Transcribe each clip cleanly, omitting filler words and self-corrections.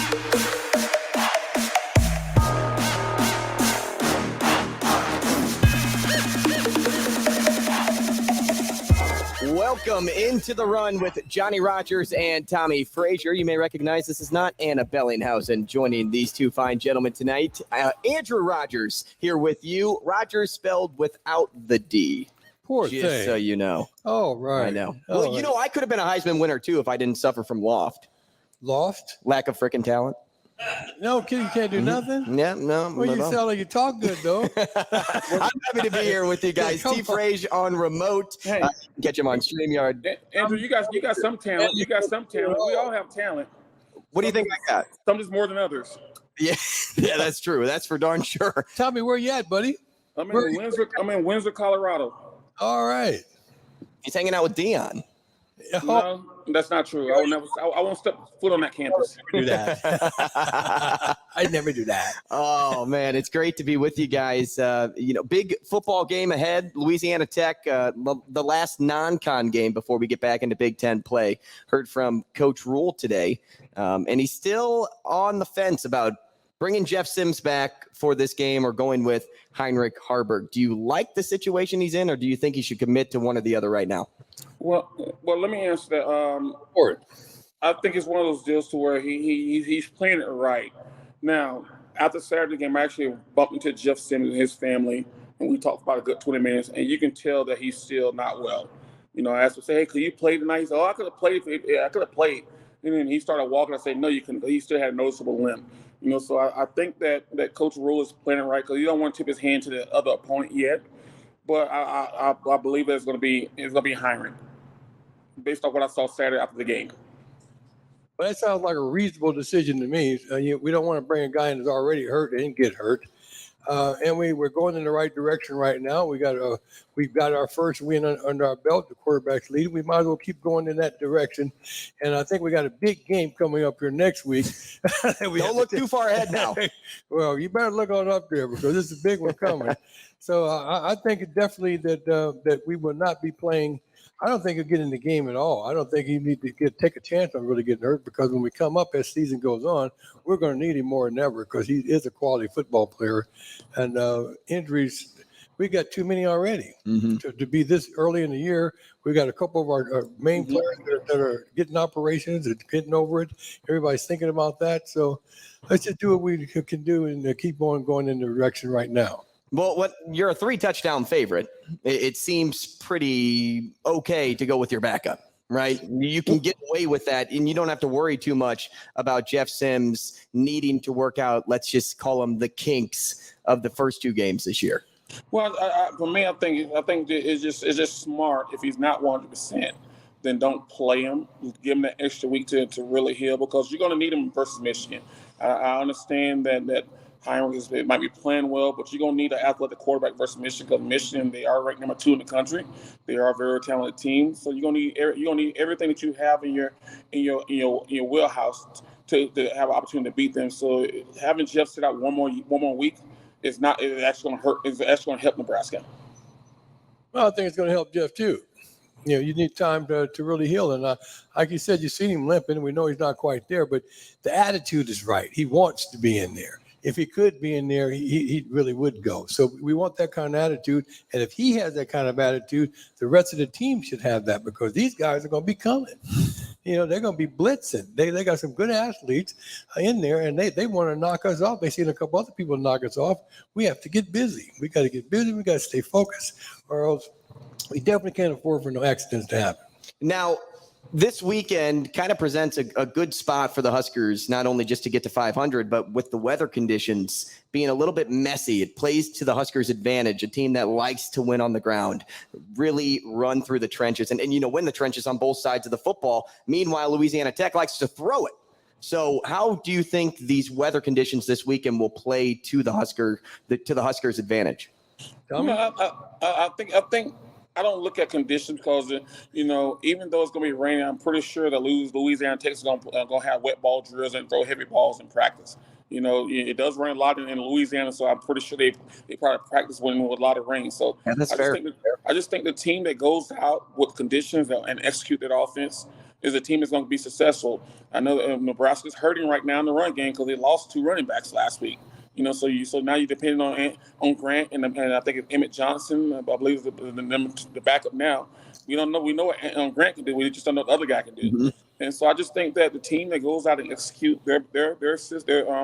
Welcome into the run with Johnny Rodgers and Tommie Frazier. You may recognize this is not Anna Bellinghausen joining these two fine gentlemen tonight. Andrew Rodgers here with you. Rodgers spelled without the D. Poor just thing. So you know. Oh, right. I know. Well, you know, I could have been a Heisman winner, too, if I didn't suffer from loft. Loft? Lack of freaking talent. No, kid, you can't do nothing? Yeah, no. Well, you sound like you talk good, though. I'm happy to be here with you guys. T. Frazier on remote. Hey. Catch him on StreamYard. Andrew, you got some talent. You got some talent. We all have talent. What do you think I got? Some is more than others. Yeah, that's true. That's for darn sure. Tell me where you at, buddy. I'm in Windsor, Colorado. All right. He's hanging out with Dion. No, that's not true. I won't step foot on that campus. Do that. I'd never do that. Oh man, it's great to be with you guys. Big football game ahead. Louisiana Tech, the last non-con game before we get back into Big Ten play. Heard from Coach Rule today, and he's still on the fence about bringing Jeff Sims back for this game or going with Heinrich Haarberg. Do you like the situation he's in, or do you think he should commit to one or the other right now? Well, let me answer that. I think it's one of those deals to where he's playing it right. Now, after Saturday game, I actually bumped into Jeff Sims and his family, and we talked about a good 20 minutes, and you can tell that he's still not well. You know, I asked him, say, hey, could you play tonight? He said, I could have played. I could have played. And then he started walking. I said, no, you can. He still had a noticeable limp. You know, so I think that Coach Rule is playing it right because you don't want to tip his hand to the other opponent yet. But I believe that it's going to be Heinrich, based on what I saw Saturday after the game. Well, that sounds like a reasonable decision to me. We don't want to bring a guy in that's already hurt and get hurt. And we're going in the right direction right now. We've got our first win under our belt. The quarterback's leading. We might as well keep going in that direction. And I think we got a big game coming up here next week. Don't look too far ahead now. Well, you better look on up there because this is a big one coming. So I think definitely that we will not be playing. I don't think he'll get in the game at all. I don't think he need to take a chance on really getting hurt because when we come up as season goes on, we're going to need him more than ever because he is a quality football player. And injuries, we got too many already to be this early in the year. We got a couple of our main players that are getting operations and getting over it. Everybody's thinking about that. So let's just do what we can do and keep on going in the direction right now. Well, you're a 3-touchdown favorite. It seems pretty okay to go with your backup, right? You can get away with that, and you don't have to worry too much about Jeff Sims needing to work out, let's just call them the kinks of the first two games this year. Well, for me, I think it's just smart. If he's not 100%, then don't play him. Give him that extra week to really heal because you're going to need him versus Michigan. I understand that Heinrich might be playing well, but you're going to need an athletic quarterback versus Michigan because Michigan, they are ranked number 2 in the country. They are a very talented team. So you're going to need everything that you have in your wheelhouse to have an opportunity to beat them. So having Jeff sit out one more week is actually going to hurt. It's actually going to help Nebraska. Well, I think it's going to help Jeff too. You need time to really heal. And like you said, you've seen him limping. We know he's not quite there, but the attitude is right. He wants to be in there. If he could be in there, he really would go. So we want that kind of attitude. And if he has that kind of attitude, the rest of the team should have that because these guys are going to be coming. They're going to be blitzing. They got some good athletes in there, and they want to knock us off. They've seen a couple other people knock us off. We have to get busy. We got to get busy. We got to stay focused, or else we definitely can't afford for no accidents to happen. Now, this weekend kind of presents a good spot for the Huskers, not only just to get to 500, but with the weather conditions being a little bit messy, it plays to the Huskers' advantage, a team that likes to win on the ground, really run through the trenches and win the trenches on both sides of the football. Meanwhile, Louisiana Tech likes to throw it. So how do you think these weather conditions this weekend will play to the Huskers' advantage? I think I don't look at conditions because, even though it's going to be raining, I'm pretty sure that Louisiana Tech is going to have wet ball drills and throw heavy balls in practice. It does rain a lot in Louisiana, so I'm pretty sure they probably practice with a lot of rain. So that's fair. I just think the team that goes out with conditions and execute that offense, is a team that's going to be successful. I know Nebraska's hurting right now in the run game because they lost 2 running backs last week. So now you're depending on Grant and I think it's Emmett Johnson. I believe is the backup now. We don't know. We know what Grant can do. We just don't know what the other guy can do. Mm-hmm. And so I just think that the team that goes out and execute their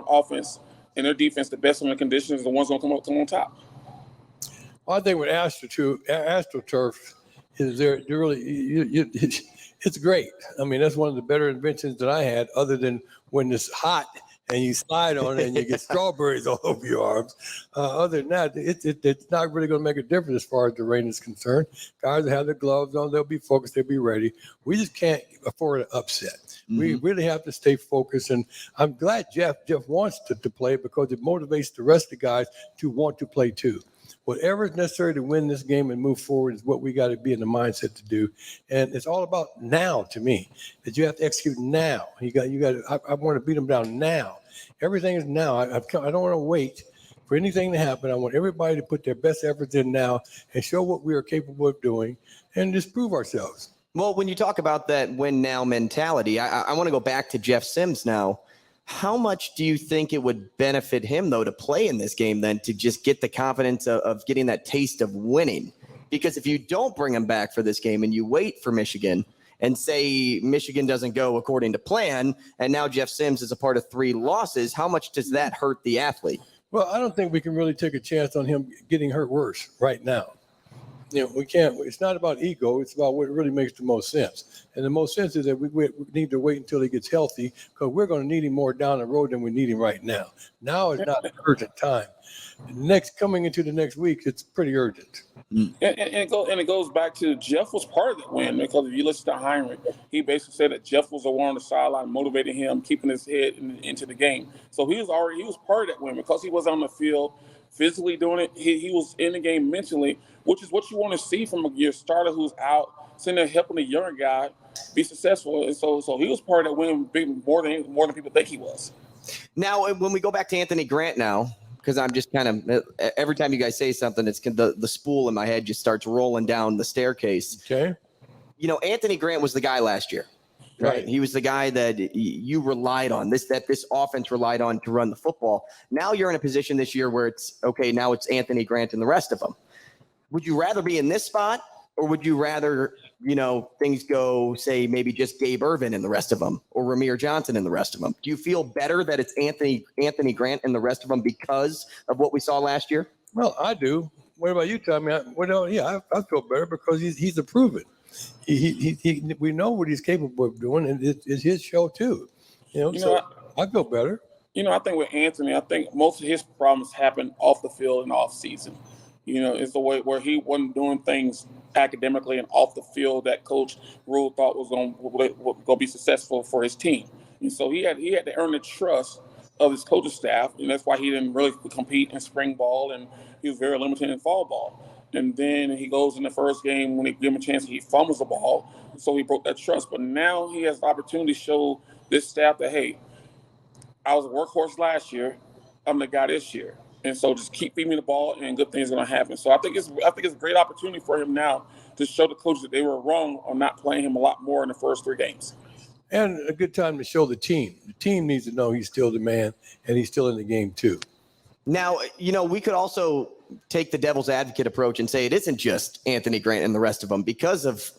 offense and their defense the best in the conditions is the ones going to come on top. Well, I think with AstroTurf is they're really it's great. I mean, that's one of the better inventions that I had, other than when it's hot and you slide on it and you get strawberries all over your arms. Other than that, it's not really going to make a difference as far as the rain is concerned. Guys that have their gloves on, they'll be focused, they'll be ready. We just can't afford an upset. Mm-hmm. We really have to stay focused, and I'm glad Jeff wants to play because it motivates the rest of the guys to want to play too. Whatever is necessary to win this game and move forward is what we got to be in the mindset to do. And it's all about now to me, that you have to execute now. I want to beat them down now. Everything is now. I don't want to wait for anything to happen. I want everybody to put their best efforts in now and show what we are capable of doing and just prove ourselves. Well, when you talk about that win now mentality, I want to go back to Jeff Sims now. How much do you think it would benefit him, though, to play in this game then, to just get the confidence of getting that taste of winning? Because if you don't bring him back for this game and you wait for Michigan and say Michigan doesn't go according to plan, and now Jeff Sims is a part of 3 losses, how much does that hurt the athlete? Well, I don't think we can really take a chance on him getting hurt worse right now. We can't. It's not about ego. It's about what really makes the most sense. And the most sense is that we need to wait until he gets healthy, because we're going to need him more down the road than we need him right now. Now is not an urgent time. Coming into the next week, it's pretty urgent. And it goes back to Jeff was part of that win, because if you listen to Heinrich, he basically said that Jeff was the one on the sideline motivating him, keeping his head into the game. So he was part of that win because he was on the field physically doing it. He was in the game mentally, which is what you want to see from your starter who's out, sitting there helping the younger guy be successful. And so he was part of that win more than people think he was. Now, when we go back to Anthony Grant now, because I'm just kind of, every time you guys say something, it's the spool in my head just starts rolling down the staircase. Okay. Anthony Grant was the guy last year. Right. He was the guy that you relied on, this offense relied on to run the football. Now you're in a position this year where it's, okay, now it's Anthony Grant and the rest of them. Would you rather be in this spot, or would you rather, things go, say, maybe just Gabe Ervin and the rest of them, or Ramir Johnson and the rest of them? Do you feel better that it's Anthony Grant and the rest of them because of what we saw last year? Well, I do. What about you, Tommie? I feel better because he's a proven. We know what he's capable of doing, and it's his show too. I feel better. I think with Anthony, I think most of his problems happen off the field and off season. It's the way where he wasn't doing things academically and off the field that Coach Rule thought was going to be successful for his team. And so he had to earn the trust of his coaching staff, and that's why he didn't really compete in spring ball, and he was very limited in fall ball. And then he goes in the first game, when they give him a chance, he fumbles the ball. So he broke that trust. But now he has the opportunity to show this staff that, hey, I was a workhorse last year. I'm the guy this year. And so just keep feeding me the ball, and good things are going to happen. So I think it's a great opportunity for him now to show the coaches that they were wrong on not playing him a lot more in the first 3 games. And a good time to show the team. The team needs to know he's still the man, and he's still in the game too. Now, we could also take the devil's advocate approach and say it isn't just Anthony Grant and the rest of them because of,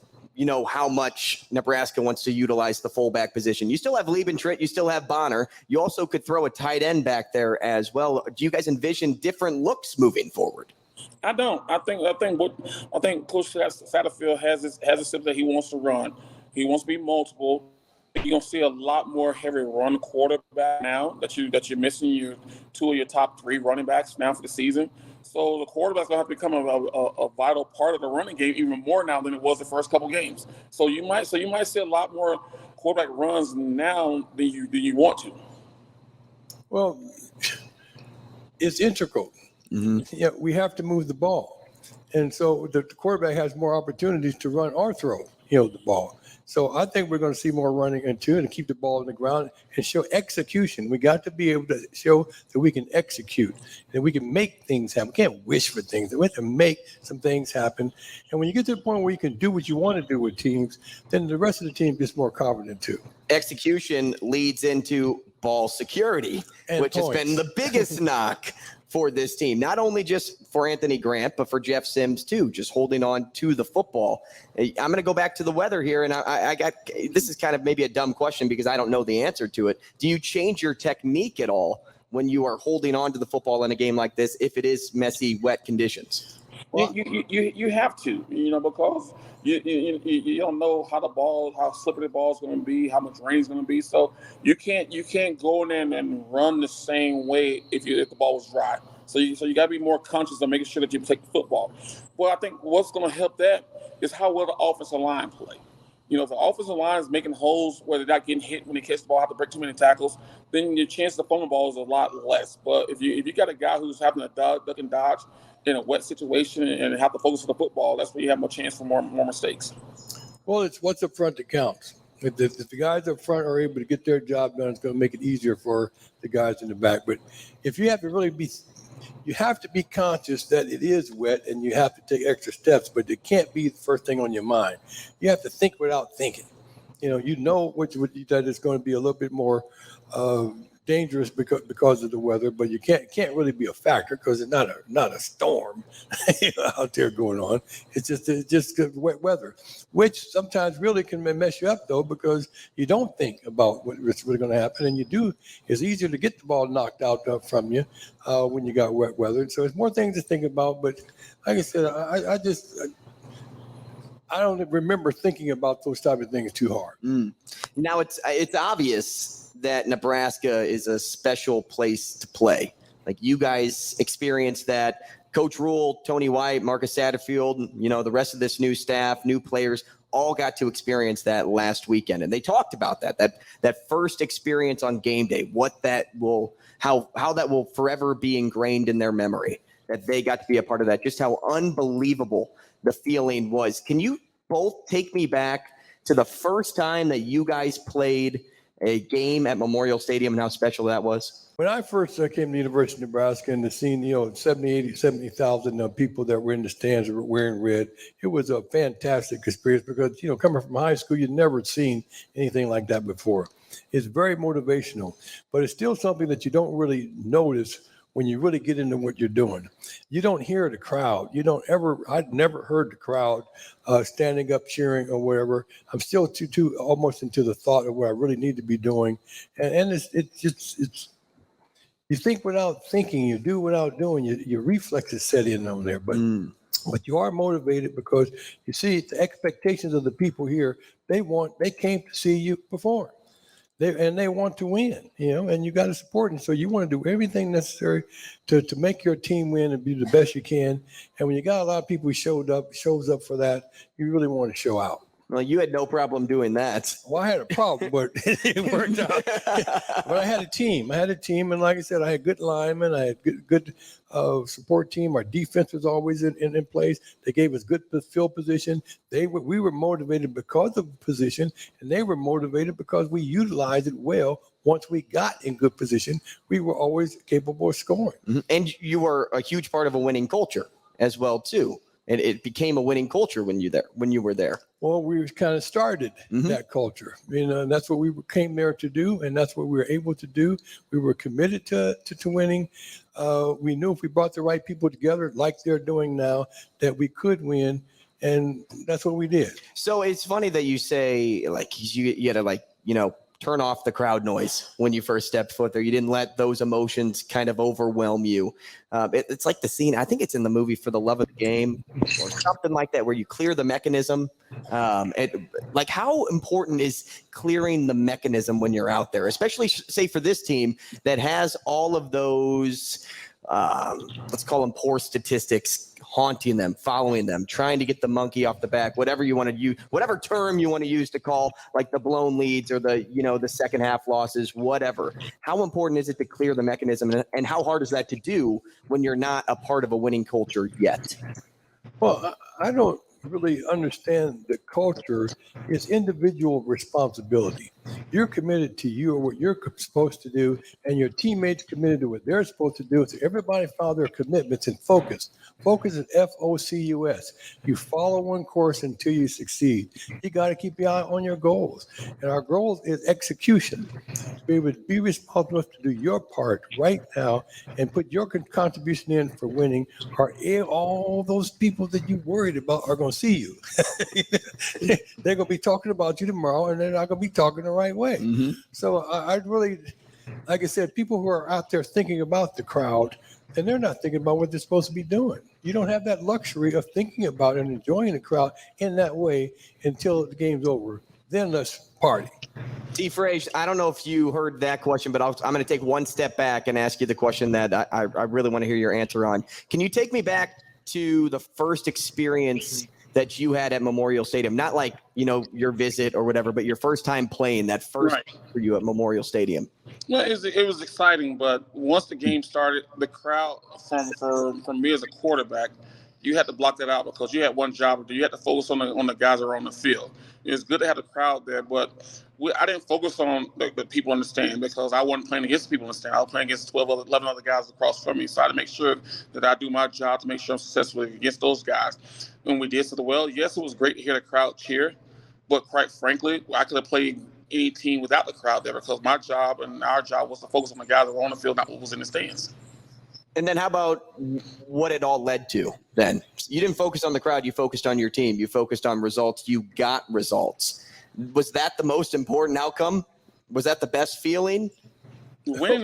how much Nebraska wants to utilize the fullback position. You still have Liebentritt, you still have Bonner. You also could throw a tight end back there as well. Do you guys envision different looks moving forward? I don't. I think Coach Satterfield has a system that he wants to run. He wants to be multiple. You're gonna see a lot more heavy run quarterback now that you're missing 2 of your top 3 running backs now for the season. So the quarterback's gonna have to become a vital part of the running game even more now than it was the first couple games. So you might see a lot more quarterback runs now than you want to. Well, it's integral. Mm-hmm. Yeah, we have to move the ball, and so the quarterback has more opportunities to run or throw, the ball. So I think we're going to see more running and keep the ball on the ground and show execution. We got to be able to show that we can execute, that we can make things happen. We can't wish for things. We have to make some things happen. And when you get to the point where you can do what you want to do with teams, then the rest of the team gets more confident too. Execution leads into ball security, And which points. has been the biggest knock for this team, not only just for Anthony Grant, but for Jeff Sims too, just holding on to the football. I'm going to go back to the weather here. And I got, this is kind of maybe a dumb question because I don't know the answer to it. Do you change your technique at all when you are holding on to the football in a game like this, if it is messy, wet conditions? Well, you have to, because you don't know how slippery the ball is going to be, how much rain is going to be. So you can't go in there and run the same way if the ball was dry. So you got to be more conscious of making sure that you protect the football. Well, I think what's going to help that is how well the offensive line play. If the offensive line is making holes where they're not getting hit when they catch the ball, have to break too many tackles, then your chance of throwing the ball is a lot less. But if you got a guy who's having to duck and dodge in a wet situation and have to focus on the football, that's where you have more chance for more mistakes. Well, it's what's up front that counts. If the guys up front are able to get their job done, it's going to make it easier for the guys in the back. But if you have to you have to be conscious that it is wet and you have to take extra steps, but it can't be the first thing on your mind. You have to think without thinking. That it's going to be a little bit more dangerous because of the weather, but you can't really be a factor because it's not a storm out there going on. It's just wet weather, which sometimes really can mess you up though, because you don't think about what's really going to happen, and you do. It's easier to get the ball knocked out from you when you got wet weather. So it's more things to think about. But like I said, I don't remember thinking about those type of things too hard. Now it's obvious that Nebraska is a special place to play. Like you guys experienced that. Coach Rule, Tony White, Marcus Satterfield, the rest of this new staff, new players, all got to experience that last weekend. And they talked about that first experience on game day, how that will forever be ingrained in their memory, that they got to be a part of that, just how unbelievable the feeling was. Can you both take me back to the first time that you guys played a game at Memorial Stadium and how special that was? When I first came to the University of Nebraska and seeing, 70,000 people that were in the stands wearing red, it was a fantastic experience because, coming from high school, you'd never seen anything like that before. It's very motivational, but it's still something that you don't really notice when you really get into what you're doing. You don't hear the crowd. I'd never heard the crowd standing up cheering or whatever. I'm still too almost into the thought of what I really need to be doing. And it's you think without thinking, you do without doing, your reflexes set in on there. But you are motivated because you see the expectations of the people here, they came to see you perform. They want to win, and you got to support them. So you want to do everything necessary to make your team win and be the best you can. And when you got a lot of people who shows up for that, you really want to show out. Well, you had no problem doing that. Well, I had a problem, but it worked out. But I had a team. And like I said, I had good linemen. I had good support team. Our defense was always in place. They gave us good field position. We were motivated because of the position, and they were motivated because we utilized it well. Once we got in good position, we were always capable of scoring. Mm-hmm. And you were a huge part of a winning culture as well, too. And it became a winning culture when you were there. Well, we kind of started that culture, and that's what we came there to do, and that's what we were able to do. We were committed to winning. We knew if we brought the right people together, like they're doing now, that we could win, and that's what we did. So it's funny that you say like you had to turn off the crowd noise when you first stepped foot there. You didn't let those emotions kind of overwhelm you. It's like the scene, I think it's in the movie For the Love of the Game or something like that, where you clear the mechanism. Like how important is clearing the mechanism when you're out there, especially say for this team that has all of those, let's call them poor statistics, haunting them, following them, trying to get the monkey off the back, whatever you want to use, whatever term you want to use to call like the blown leads or the second half losses, whatever. How important is it to clear the mechanism, and how hard is that to do when you're not a part of a winning culture yet? Well, I don't really understand the culture is individual responsibility. You're committed to you or what you're supposed to do, and your teammates committed to what they're supposed to do. So everybody follow their commitments and focus. Focus is FOCUS. You follow one course until you succeed. You got to keep your eye on your goals. And our goal is execution. To be able to be responsible to do your part right now and put your contribution in for winning, or all those people that you worried about are going to see you. They're going to be talking about you tomorrow, and they're not going to be talking the right way. Mm-hmm. So I'd really, like I said, people who are out there thinking about the crowd, and they're not thinking about what they're supposed to be doing. You don't have that luxury of thinking about and enjoying the crowd in that way until the game's over. Then let's party. T. Frazier, I don't know if you heard that question, but I'm going to take one step back and ask you the question that I really want to hear your answer on. Can you take me back to the first experience that you had at Memorial Stadium? Not like, your visit or whatever, but your first time playing, that first for you at Memorial Stadium. Well, it was exciting, but once the game started, the crowd from me as a quarterback, you had to block that out because you had one job to do. You had to focus on the guys that are on the field. It's good to have the crowd there, but I didn't focus on the people in the stand because I wasn't playing against people in the stand. I was playing against 11 other guys across from me. So I had to make sure that I do my job to make sure I'm successful against those guys. And we did so well. Yes, it was great to hear the crowd cheer, but quite frankly, I could have played any team without the crowd there because my job and our job was to focus on the guys that were on the field, not what was in the stands. And then how about what it all led to then? You didn't focus on the crowd. You focused on your team. You focused on results. You got results. Was that the most important outcome? Was that the best feeling? Winning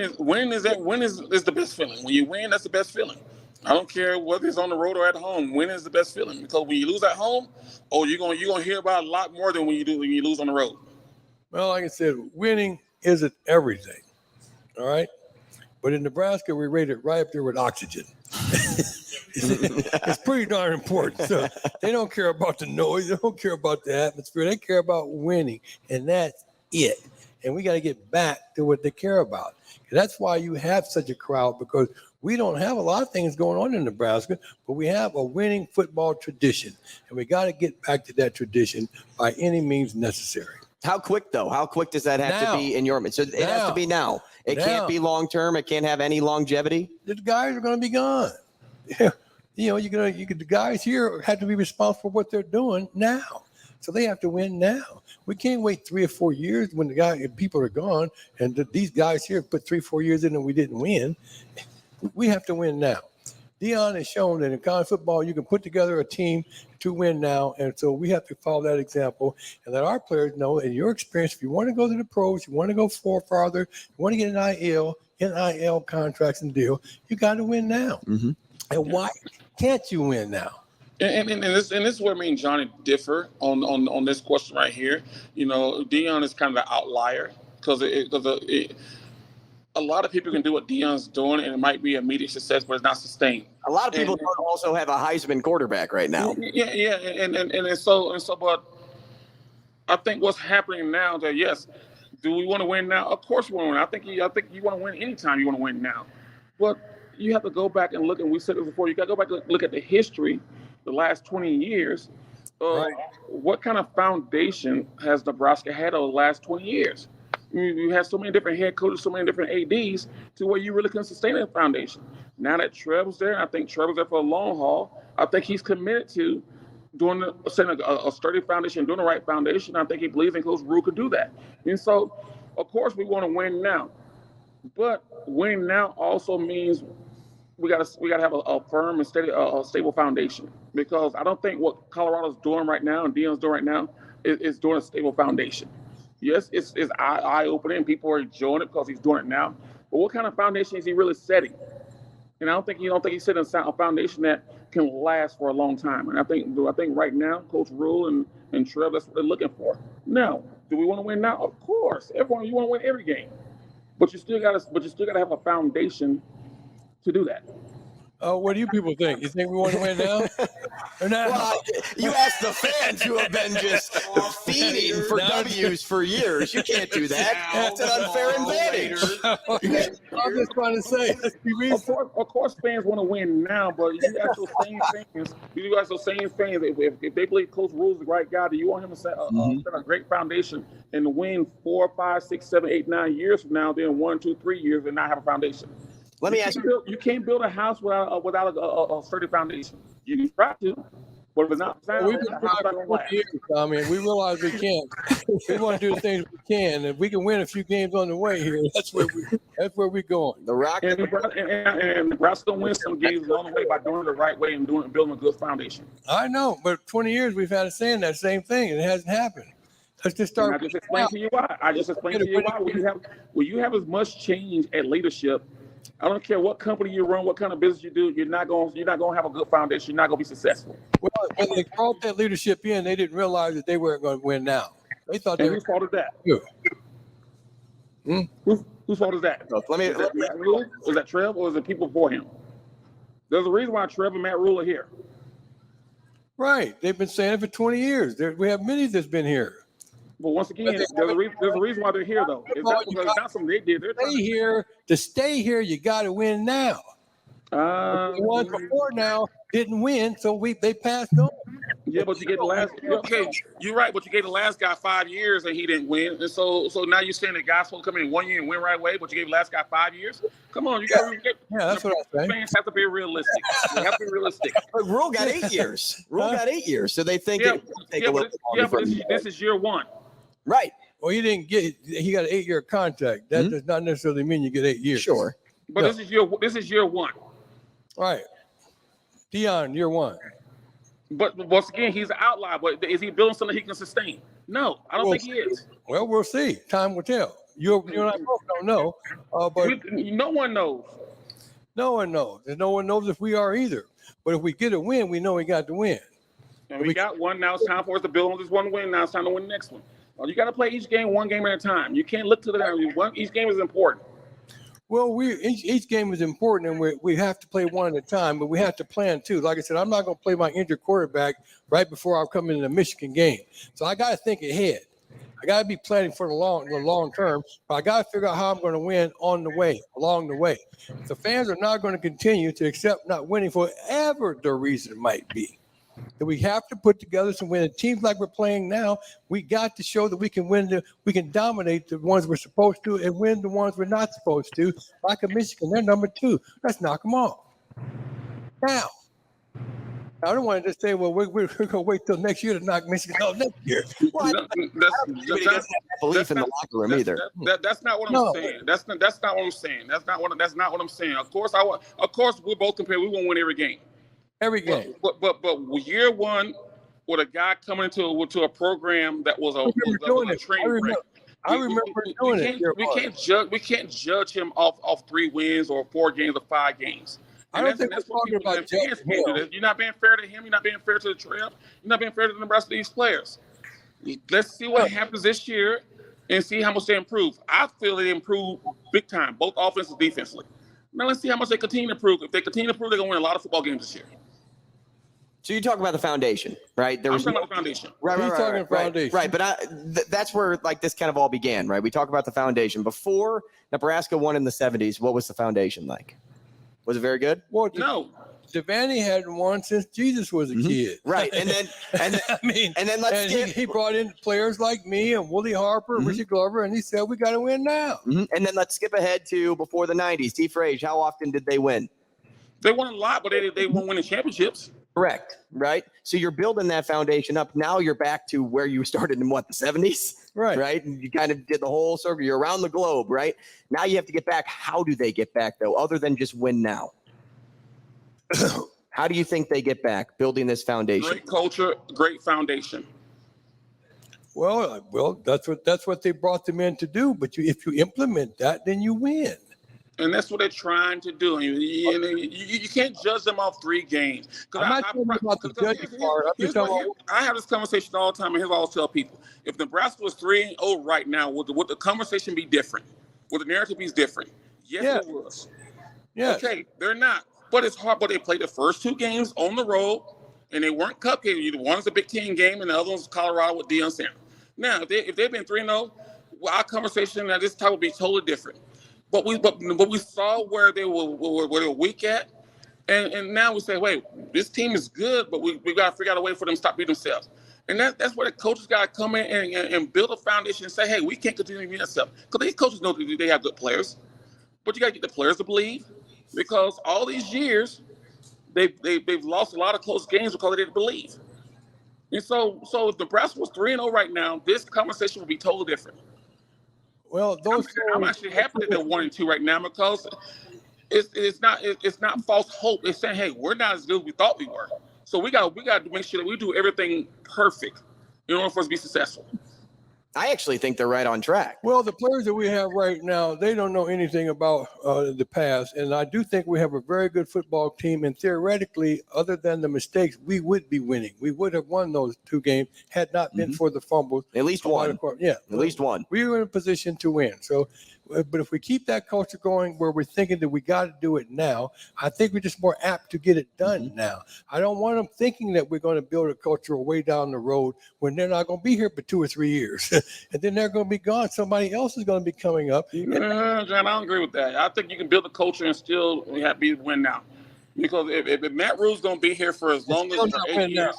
is the best feeling. When you win, that's the best feeling. I don't care whether it's on the road or at home. Winning is the best feeling because when you lose at home, you're gonna hear about it a lot more than when you lose on the road. Well, like I said, winning isn't everything. All right. But in Nebraska, we rate it right up there with oxygen. It's pretty darn important. So they don't care about the noise. They don't care about the atmosphere. They care about winning, and that's it. And we got to get back to what they care about. And that's why you have such a crowd, because we don't have a lot of things going on in Nebraska, but we have a winning football tradition, and we got to get back to that tradition by any means necessary. How quick, though? How quick does that have to be in your mind? So it has to be now. It can't be long-term. It can't have any longevity. The guys are going to be gone. The guys here have to be responsible for what they're doing now. So they have to win now. We can't wait 3 or 4 years when people are gone, and these guys here put 3 or 4 years in and we didn't win. We have to win now. Deion has shown that in college football, you can put together a team to win now. And so we have to follow that example and let our players know, in your experience, if you want to go to the pros, you want to go farther, you want to get an NIL contracts and deal, you got to win now. Mm-hmm. And why can't you win now? And this is where me and Johnny differ on this question right here. Deion is kind of the outlier because a lot of people can do what Deion's doing, and it might be immediate success, but it's not sustained. A lot of people don't also have a Heisman quarterback right now. Yeah, and so, but I think what's happening now that yes, do we want to win now? Of course we want to win. I think you want to win anytime you want to win now, but you have to go back and look. And we said it before. You got to go back and look at the history, the last 20 years. Right. What kind of foundation has Nebraska had over the last 20 years? You have so many different head coaches, so many different ADs to where you really can sustain that foundation. Now that Trevor's there, I think Trevor's there for a long haul. I think he's committed to setting a sturdy foundation, doing the right foundation. I think he believes in Coach Rule could do that. And so, of course, we want to win now. But winning now also means we got to have a firm and steady, a stable foundation. Because I don't think what Colorado's doing right now and Deion's doing right now is doing a stable foundation. Yes, it's eye-opening. People are enjoying it because he's doing it now. But what kind of foundation is he really setting? And I don't think he's setting a foundation that can last for a long time. And I think right now, Coach Rule and Trev, that's what they're looking for. Now, do we want to win now? Of course, you want to win every game, but you still got to have a foundation to do that. What do you people think? You think we want to win now? Or not? Well, you ask the fans who have been just fiending for W's for years. You can't do that. That's an unfair advantage. I'm just trying to say, let's be reasonable. Of course, fans want to win now, but you ask those same fans. You ask those same fans if they believe Coach Rule's the right guy. Do you want him to set a great foundation and to win 4, 5, 6, 7, 8, 9 years from now? Then 1, 2, 3 years and not have a foundation. Let me ask you. You can't build a house without a sturdy foundation. You can try to, but if it's not sound, We've been trying for 20 years, Tommy, and we realize we can't. We want to do the things we can. If we can win a few games on the way here, that's where we're going. The Rock and Nebraska win some games along the way by doing it the right way and building a good foundation. I know, but 20 years we've had it saying that same thing, and it hasn't happened. Let's just start. And I just explained to you why. When you have as much change at leadership, I don't care what company you run, what kind of business you do, you're not going to have a good foundation. You're not going to be successful. Well, when they brought that leadership in, they didn't realize that they weren't going to win now. They thought they were. Whose fault is that? Whose fault is that? Is that Matt Rule? Is that Trev, or is it people before him? There's a reason why Trev and Matt Rule are here. Right. They've been saying it for 20 years. We have many that's been here. But once again, there's a reason why they're here, though. It's not something they did. To stay here, you got to win now. The ones before now didn't win, so they passed on. Yeah, but you gave the last. Okay, you're right, but you gave the last guy 5 years and he didn't win, and so now you're saying the guy's supposed to come in 1 year and win right away, but you gave the last guy 5 years. Come on, you got to. Yeah, that's what I'm saying. Fans have to be realistic. They have to be realistic. But Rule got 8 years. Rule got 8 years, so they think it will take a little longer. But this is year one. Right. Well, he didn't get. He got an 8-year contract. That does not necessarily mean you get 8 years. Sure. But this is year one. Right. Dion, year one. But once again, he's an outlier. But is he building something he can sustain? No, I don't think he is. Well, we'll see. Time will tell. You and I both don't know. But no one knows. No one knows. And no one knows if we are either. But if we get a win, we know we got to win. And we got one. Now it's time for us to build on this one win. Now it's time to win the next one. You got to play each game one game at a time. You can't look to the each game is important. Well, each game is important, and we have to play one at a time, but we have to plan too. Like I said, I'm not going to play my injured quarterback right before I come into the Michigan game. So I got to think ahead. I got to be planning for the long term, but I got to figure out how I'm going to win along the way. The fans are not going to continue to accept not winning for whatever the reason might be. That we have to put together some win. Teams like we're playing now, we got to show that we can win. We can dominate the ones we're supposed to and win the ones we're not supposed to. Like a Michigan, they're number 2. Let's knock them off. Now, I don't want to just say, well, we're going to wait till next year to knock Michigan off next year. Well, that's belief in the locker room either. That's not what I'm saying. That's not what I'm saying. That's not what I'm saying. Of course, we're both compared. We won't win every game. Every game. But year one, with a guy coming into a program that was a train wreck. I remember doing it. We can't judge him off 3 wins or 4 games or 5 games. I don't think we're talking about judging him. You're not being fair to him. You're not being fair to the Trev. You're not being fair to the Nebraska East players. Let's see what happens this year and see how much they improve. I feel they improved big time, both offensively and defensively. Now let's see how much they continue to improve. If they continue to improve, they're going to win a lot of football games this year. So you talk about the foundation, right? I'm talking about the foundation. Right. But that's where this kind of all began, right? We talk about the foundation. Before Nebraska won in the 70s, what was the foundation like? Was it very good? Well, no. Devaney hadn't won since Jesus was a kid. Right. And then he brought in players like me and Wooly Harper, Richard Glover, and he said, we got to win now. And then let's skip ahead to before the 90s. Tommie Frazier, how often did they win? They won a lot, but they won't win the championships. Correct. Right. So you're building that foundation up. Now you're back to where you started in the 70s. Right. And you kind of did the whole circle. You're around the globe. Right. Now you have to get back. How do they get back, though, other than just win now? How do you think they get back building this foundation? Great culture, great foundation. Well, that's what they brought them in to do. But if you implement that, then you win. And that's what they're trying to do. You can't judge them off 3 games. I'm not talking about the judging part. I have this conversation all the time, and here's what I always tell people. If Nebraska was 3-0 right now, would the conversation be different? Would the narrative be different? Yes, it was. Yeah. Okay, they're not. But it's hard. But they played the first 2 games on the road, and they weren't cupcakes. One's a Big Ten game, and the other one's Colorado with Deion Sanders. Now, if they've been 3-0, well, our conversation at this time would be totally different. But we saw where they were weak at, and now we say, wait, this team is good, but we got to figure out a way for them to stop beating themselves. And that's where the coaches got to come in and build a foundation and say, hey, we can't continue to beat ourselves. Because these coaches know they have good players, but you got to get the players to believe, because all these years they've lost a lot of close games because they didn't believe. And so if Nebraska was 3-0 right now, this conversation would be totally different. Well, I'm actually happy that they're 1-2 right now, because it's not false hope. It's saying, hey, we're not as good as we thought we were. So we got to make sure that we do everything perfect in order for us to be successful. I actually think they're right on track. Well, the players that we have right now, they don't know anything about the past. And I do think we have a very good football team. And theoretically, other than the mistakes, we would be winning. We would have won those 2 games had not been for the fumbles. At least one. Yeah. At least one. We were in a position to win. So, but if we keep that culture going where we're thinking that we got to do it now, I think we're just more apt to get it done now. I don't want them thinking that we're going to build a culture way down the road when they're not going to be here for 2 or 3 years. And then they're going to be gone. Somebody else is going to be coming up. John, I don't agree with that. I think you can build a culture and still win now. Because if Matt Rule's going to be here for as long as 8 years,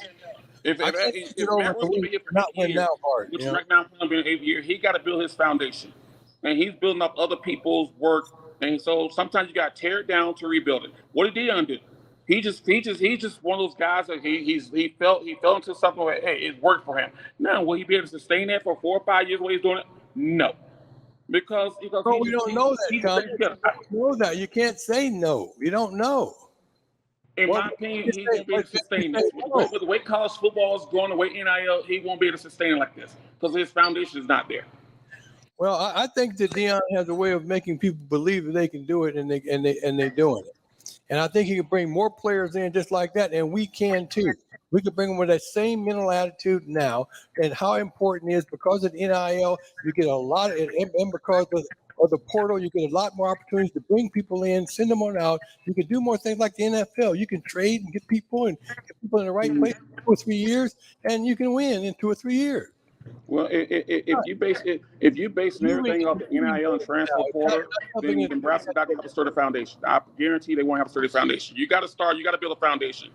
if Matt Rule's going to be here for 8 years, which right now is going to be 8 years, he got to build his foundation. And he's building up other people's work. And so sometimes you got to tear it down to rebuild it. What did Deion do? He's just one of those guys that he fell into something where, hey, it worked for him. Now, will he be able to sustain that for 4 or 5 years while he's doing it? No. Because we don't know that, Tom. You don't know that. You can't say no. You don't know. In my opinion, he won't be able to sustain this. With the way college football is going, the way NIL, he won't be able to sustain it like this because his foundation is not there. Well, I think that Deion has a way of making people believe that they can do it, and they're doing it. And I think he can bring more players in just like that, and we can too. We could bring them with that same mental attitude now. And how important it is because of NIL, you get a lot of, and because of the portal, you get a lot more opportunities to bring people in, send them on out. You can do more things like the NFL. You can trade and get people in the right place in 2 or 3 years, and you can win in 2 or 3 years. Well, if you base everything off the NIL and transfer portal, then Nebraska's not going to have a sturdy foundation. I guarantee they won't have a sturdy foundation. You got to start. You got to build a foundation.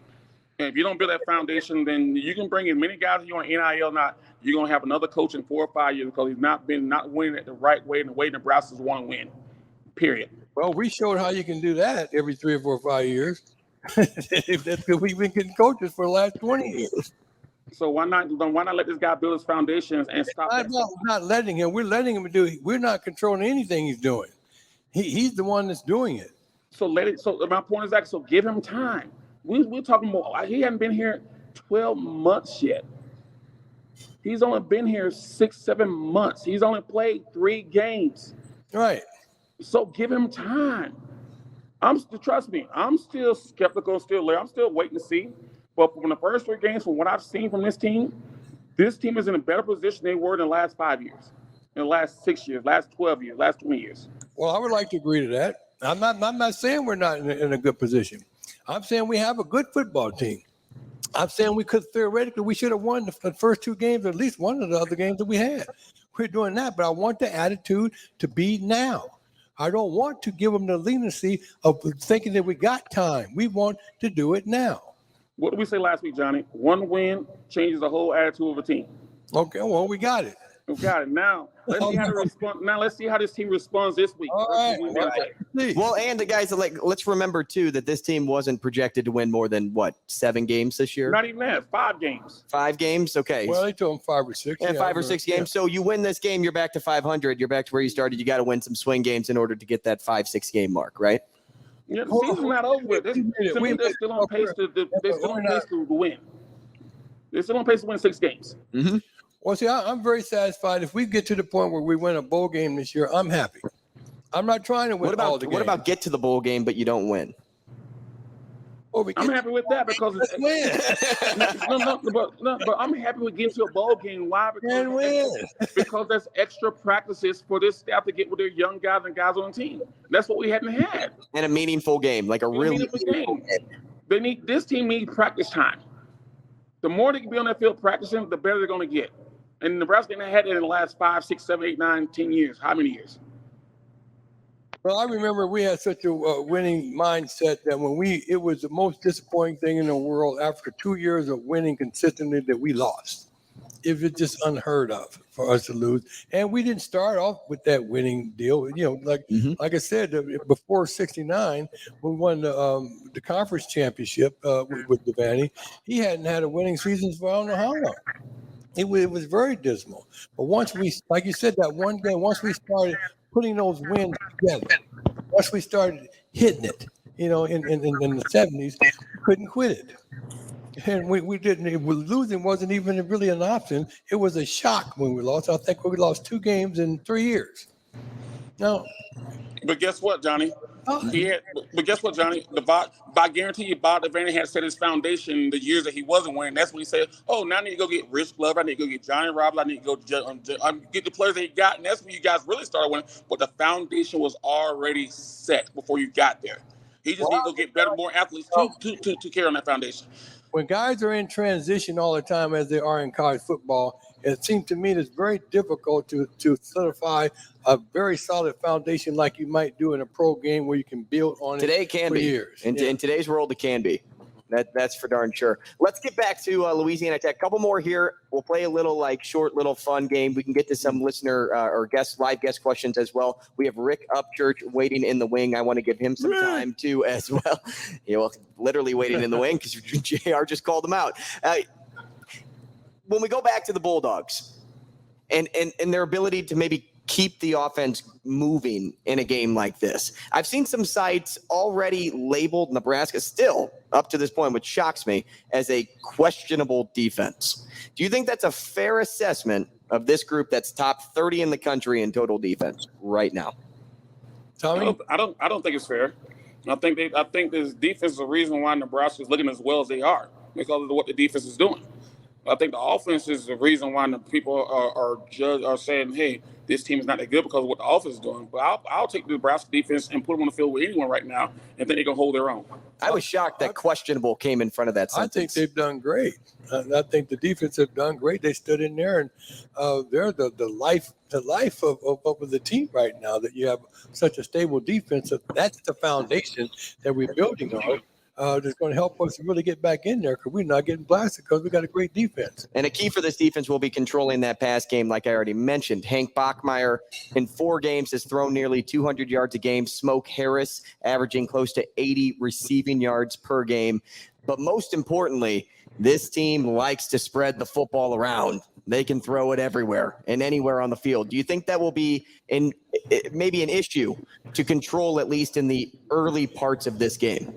And if you don't build that foundation, then you can bring in many guys you on NIL. You're going to have another coach in 4 or 5 years because he's not winning it the right way and the way Nebraska's want to win. Period. Well, we showed how you can do that every 3 or 4 or 5 years. That's because we've been getting coaches for the last 20 years. So why not let this guy build his foundations and stop that? We're not letting him. We're letting him do it. We're not controlling anything he's doing. He's the one that's doing it. So my point is that, so give him time. We're talking about, he hasn't been here 12 months yet. He's only been here 6-7 months. He's only played 3 games. Right. So give him time. Trust me, I'm still skeptical, I'm still waiting to see. But from the first 3 games, from what I've seen from this team is in a better position they were in the last 5 years, in the last 6 years, last 12 years, last 20 years. Well, I would like to agree to that. I'm not saying we're not in a good position. I'm saying we have a good football team. I'm saying we should have won the first 2 games, or at least one of the other games that we had. We're doing that, but I want the attitude to be now. I don't want to give them the leniency of thinking that we got time. We want to do it now. What did we say last week, Johnny? 1 win changes the whole attitude of a team. Okay, well, we got it. We got it. Now, let's see how this team responds this week. All right. Well, and the guys, let's remember, too, that this team wasn't projected to win more than, 7 games this year? Not even that. 5 games. 5 games? Okay. Well, they told them 5 or 6. Yeah, 5 or 6 games. Yeah. So you win this game, you're back to 500. You're back to where you started. You got to win some swing games in order to get that 5-6 game mark, right? Yeah, the season's not over with. They're still on pace to win. They're still on pace to win 6 games. Mm-hmm. Well, see, I'm very satisfied. If we get to the point where we win a bowl game this year, I'm happy. I'm not trying to win all the games. What about get to the bowl game, but you don't win? I'm happy with that because let's win. but I'm happy with getting to a bowl game. Why? Because there's extra practices for this staff to get with their young guys and guys on the team. That's what we hadn't had. And a meaningful game, like a really meaningful game. This team needs practice time. The more they can be on that field practicing, the better they're going to get. And Nebraska ain't had it in the last 5, 6, 7, 8, 9, 10 years. How many years? Well, I remember we had such a winning mindset that it was the most disappointing thing in the world after 2 years of winning consistently that we lost. It was just unheard of for us to lose. And we didn't start off with that winning deal. Like I said, before '69, we won the conference championship with Devaney. He hadn't had a winning season for I don't know how long. It was very dismal. But once we, like you said, that one game, once we started putting those wins together, once we started hitting it, in the 70s, we couldn't quit it. And we didn't. Losing wasn't even really an option. It was a shock when we lost. I think we lost 2 games in 3 years. No. But guess what, Johnny? But guess what, Johnny? I guarantee you, Bob Devaney had set his foundation the years that he wasn't winning. That's when he said, "Oh, now I need to go get Rich Glover. I need to go get Johnny Robbins. I need to go get the players that he got." And that's when you guys really started winning. But the foundation was already set before you got there. He just needs to go get better, more athletes to carry on that foundation. When guys are in transition all the time, as they are in college football, it seems to me it's very difficult to solidify a very solid foundation like you might do in a pro game where you can build on Today it can for be. years. In today's world, it can be. That's for darn sure. Let's get back to Louisiana Tech. A couple more here. We'll play a little short little fun game. We can get to some listener or live guest questions as well. We have Rick Upchurch waiting in the wing. I want to give him some time too as well. Literally waiting in the wing because JR just called him out. When we go back to the Bulldogs and their ability to maybe keep the offense moving in a game like this, I've seen some sites already labeled Nebraska still up to this point, which shocks me, as a questionable defense. Do you think that's a fair assessment of this group that's top 30 in the country in total defense right now? Tommie? I don't think it's fair. I think this defense is the reason why Nebraska is looking as well as they are because of what the defense is doing. I think the offense is the reason why the people are saying, "Hey, this team is not that good because of what the offense is doing." But I'll take the Nebraska defense and put them on the field with anyone right now and think they can hold their own. I was shocked that questionable came in front of that sentence. I think they've done great. I think the defense have done great. They stood in there, and they're the life of the team right now. That you have such a stable defense. That's the foundation that we're building on. That's going to help us really get back in there because we're not getting blasted because we got a great defense. And a key for this defense will be controlling that pass game, like I already mentioned. Hank Bachmeier in 4 games has thrown nearly 200 yards a game. Smoke Harris averaging close to 80 receiving yards per game. But most importantly, this team likes to spread the football around. They can throw it everywhere and anywhere on the field. Do you think that will be maybe an issue to control, at least in the early parts of this game?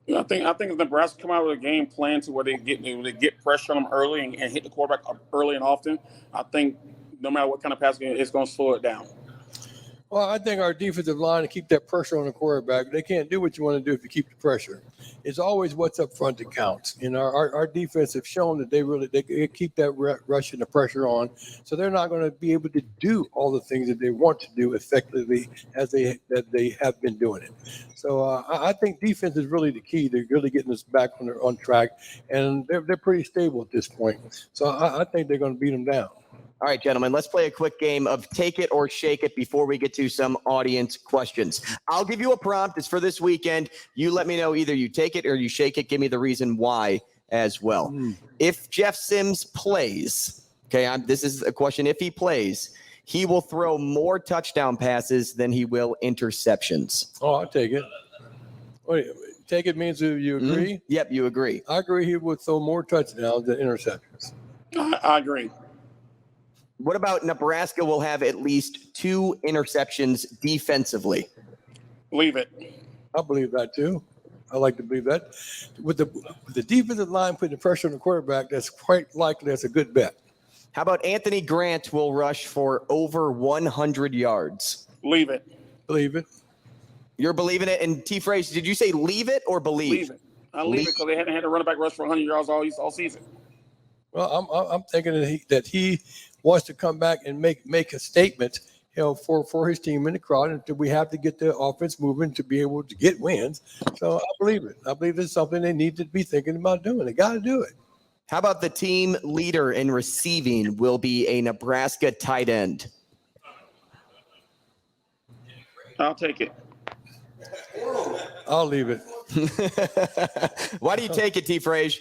I think if Nebraska come out with a game plan to where they get pressure on them early and hit the quarterback early and often, I think no matter what kind of pass game, it's going to slow it down. Well, I think our defensive line to keep that pressure on the quarterback, they can't do what you want to do if you keep the pressure. It's always what's up front that counts. Our defense have shown that they keep that rush and the pressure on, so they're not going to be able to do all the things that they want to do effectively as they have been doing it. So I think defense is really the key. They're really getting us back on track, and they're pretty stable at this point. So I think they're going to beat them down. All right, gentlemen, let's play a quick game of take it or shake it before we get to some audience questions. I'll give you a prompt. It's for this weekend. You let me know either you take it or you shake it. Give me the reason why as well. If Jeff Sims plays, this is a question. If he plays, he will throw more touchdown passes than he will interceptions. Oh, I'll take it. Wait, take it means you agree? Yep, you agree. I agree he would throw more touchdowns than interceptions. I agree. What about Nebraska will have at least 2 interceptions defensively? Believe it. I believe that too. I like to believe that. With the defensive line putting the pressure on the quarterback, that's quite likely that's a good bet. How about Anthony Grant will rush for over 100 yards? Believe it. Believe it. You're believing it? And T. Frazier, did you say leave it or believe? Believe it. I leave it because they hadn't had a running back rush for 100 yards all season. Well, I'm thinking that he wants to come back and make a statement, for his team in the crowd, and we have to get the offense moving to be able to get wins. So I believe it. I believe it's something they need to be thinking about doing. They got to do it. How about the team leader in receiving will be a Nebraska tight end? I'll take it. I'll leave it. Why do you take it, T. Frazier?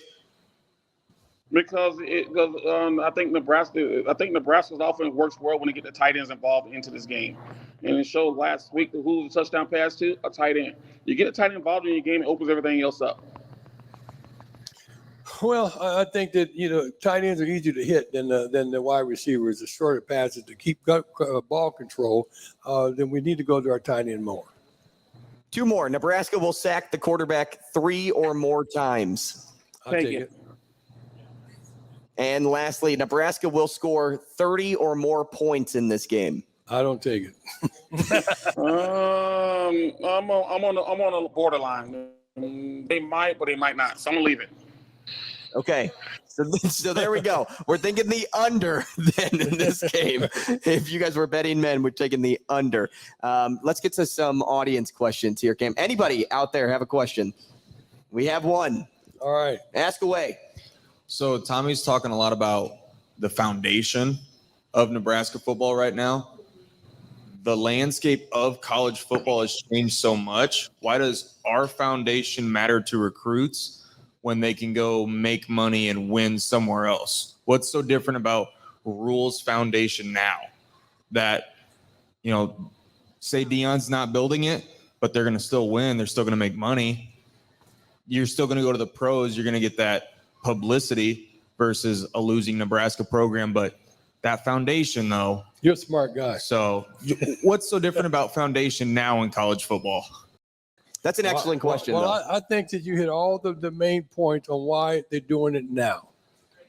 Because I think Nebraska's offense works well when they get the tight ends involved into this game. And it showed last week who was a touchdown pass to? A tight end. You get a tight end involved in your game, it opens everything else up. Well, I think that, tight ends are easier to hit than the wide receivers. The shorter passes to keep ball control, then we need to go to our tight end more. 2 more. Nebraska will sack the quarterback 3 or more times. I'll take it. And lastly, Nebraska will score 30 or more points in this game. I don't take it. I'm on the borderline. They might, but they might not. So I'm gonna leave it. Okay. So there we go. We're thinking the under then in this game. If you guys were betting men, we're taking the under. Let's get to some audience questions here, Cam. Anybody out there have a question? We have one. All right. Ask away. So Tommie's talking a lot about the foundation of Nebraska football right now. The landscape of college football has changed so much. Why does our foundation matter to recruits when they can go make money and win somewhere else? What's so different about Rule's foundation now that, say Deion's not building it, but they're going to still win. They're still going to make money. You're still going to go to the pros. You're going to get that publicity versus a losing Nebraska program. But that foundation, though. You're a smart guy. So what's so different about foundation now in college football? That's an excellent question. Well, I think that you hit all the main points on why they're doing it now.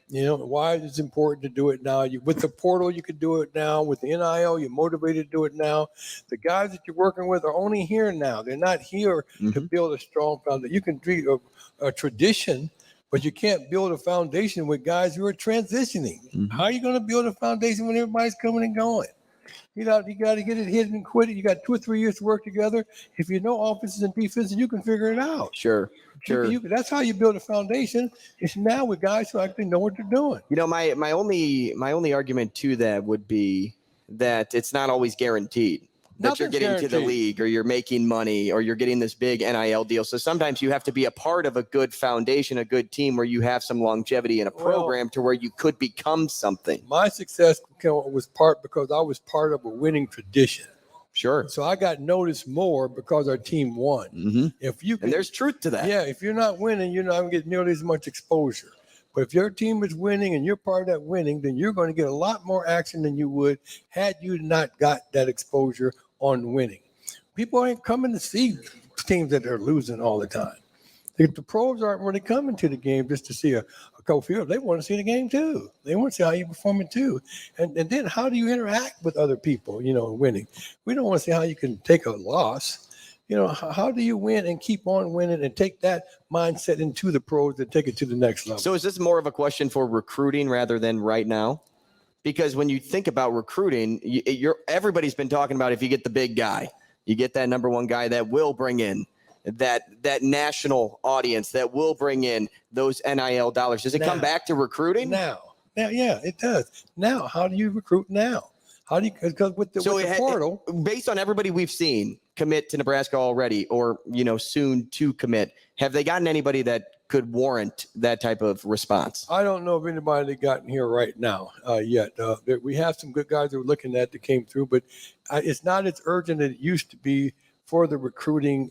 Why it's important to do it now. With the portal, you can do it now. With the NIL, you're motivated to do it now. The guys that you're working with are only here now. They're not here to build a strong foundation. You can do a tradition, but you can't build a foundation with guys who are transitioning. How are you going to build a foundation when everybody's coming and going? You got to get it hit and quit it. You got 2 or 3 years to work together. If you know offenses and defenses, you can figure it out. Sure. That's how you build a foundation. It's now with guys who actually know what they're doing. My only argument to that would be that it's not always guaranteed that you're getting to the league or you're making money or you're getting this big NIL deal. So sometimes you have to be a part of a good foundation, a good team where you have some longevity in a program to where you could become something. My success was because I was part of a winning tradition. Sure. So I got noticed more because our team won. And there's truth to that. Yeah, if you're not winning, you're not going to get nearly as much exposure. But if your team is winning and you're part of that winning, then you're going to get a lot more action than you would had you not got that exposure on winning. People ain't coming to see teams that are losing all the time. The pros aren't really coming to the game just to see a couple field. They want to see the game too. They want to see how you're performing too. And then how do you interact with other people, winning? We don't want to see how you can take a loss. How do you win and keep on winning and take that mindset into the pros and take it to the next level? So is this more of a question for recruiting rather than right now? Because when you think about recruiting, everybody's been talking about if you get the big guy, you get that number one guy that will bring in that national audience, that will bring in those NIL dollars. Does it come back to recruiting? Now, yeah, it does. Now, how do you recruit now? How do you, because with the portal, based on everybody we've seen commit to Nebraska already, or soon to commit, have they gotten anybody that could warrant that type of response? I don't know of anybody that gotten here right now yet. We have some good guys that we're looking at that came through, but it's not as urgent as it used to be for the recruiting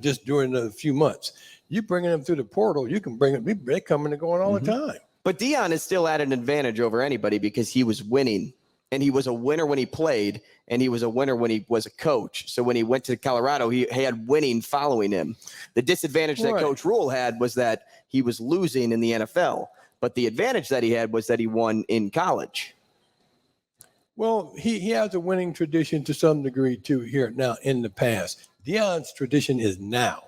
just during a few months. You bringing them through the portal, you can bring them. They're coming and going all the time. But Deion is still at an advantage over anybody because he was winning. And he was a winner when he played, and he was a winner when he was a coach. So when he went to Colorado, he had winning following him. The disadvantage that Coach Rule had was that he was losing in the NFL. But the advantage that he had was that he won in college. Well, he has a winning tradition to some degree, too, here now in the past. Deion's tradition is now.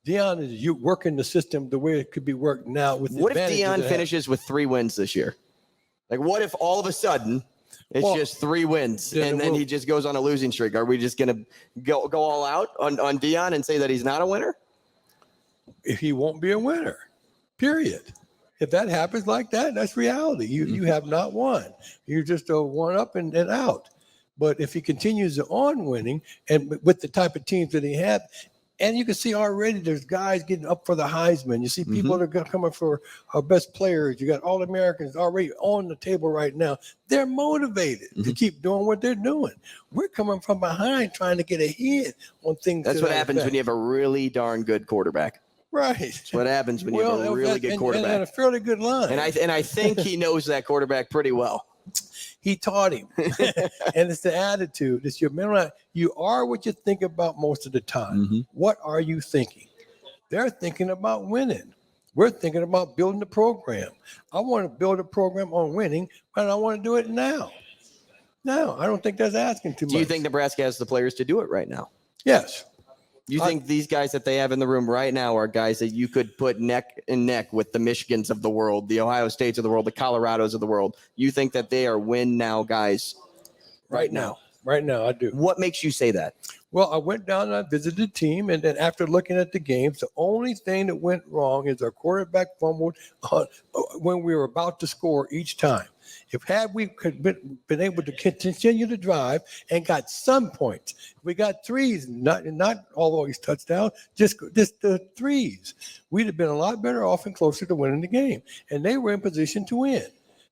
Deion is you working the system the way it could be worked now. With What if advantages Deion it has. finishes with 3 wins this year? Like, what if all of a sudden it's just 3 wins and then he just goes on a losing streak? Are we just going to go all out on Deion and say that he's not a winner? If he won't be a winner, period. If that happens like that, that's reality. You have not won. You're just a one up and out. But if he continues on winning and with the type of teams that he had, and you can see already there's guys getting up for the Heisman. You see people that are coming for our best players. You got All-Americans already on the table right now. They're motivated to keep doing what they're doing. We're coming from behind trying to get ahead on things. That's what happens when you have a really darn good quarterback. Right. That's what happens when you have a really good quarterback. And a fairly good line. And I think he knows that quarterback pretty well. He taught him. And it's the attitude. It's your mental. You are what you think about most of the time. What are you thinking? They're thinking about winning. We're thinking about building the program. I want to build a program on winning, but I want to do it now. I don't think that's asking too much. Do you think Nebraska has the players to do it right now? Yes. You think these guys that they have in the room right now are guys that you could put neck and neck with the Michigans of the world, the Ohio States of the world, the Colorados of the world? You think that they are win now guys right now? Right now, I do. What makes you say that? Well, I went down and I visited the team, and then after looking at the games, the only thing that went wrong is our quarterback fumbled when we were about to score each time. If had we could been able to continue to drive and got some points, we got threes, not always touchdowns, just the threes, we'd have been a lot better off and closer to winning the game. And they were in position to win.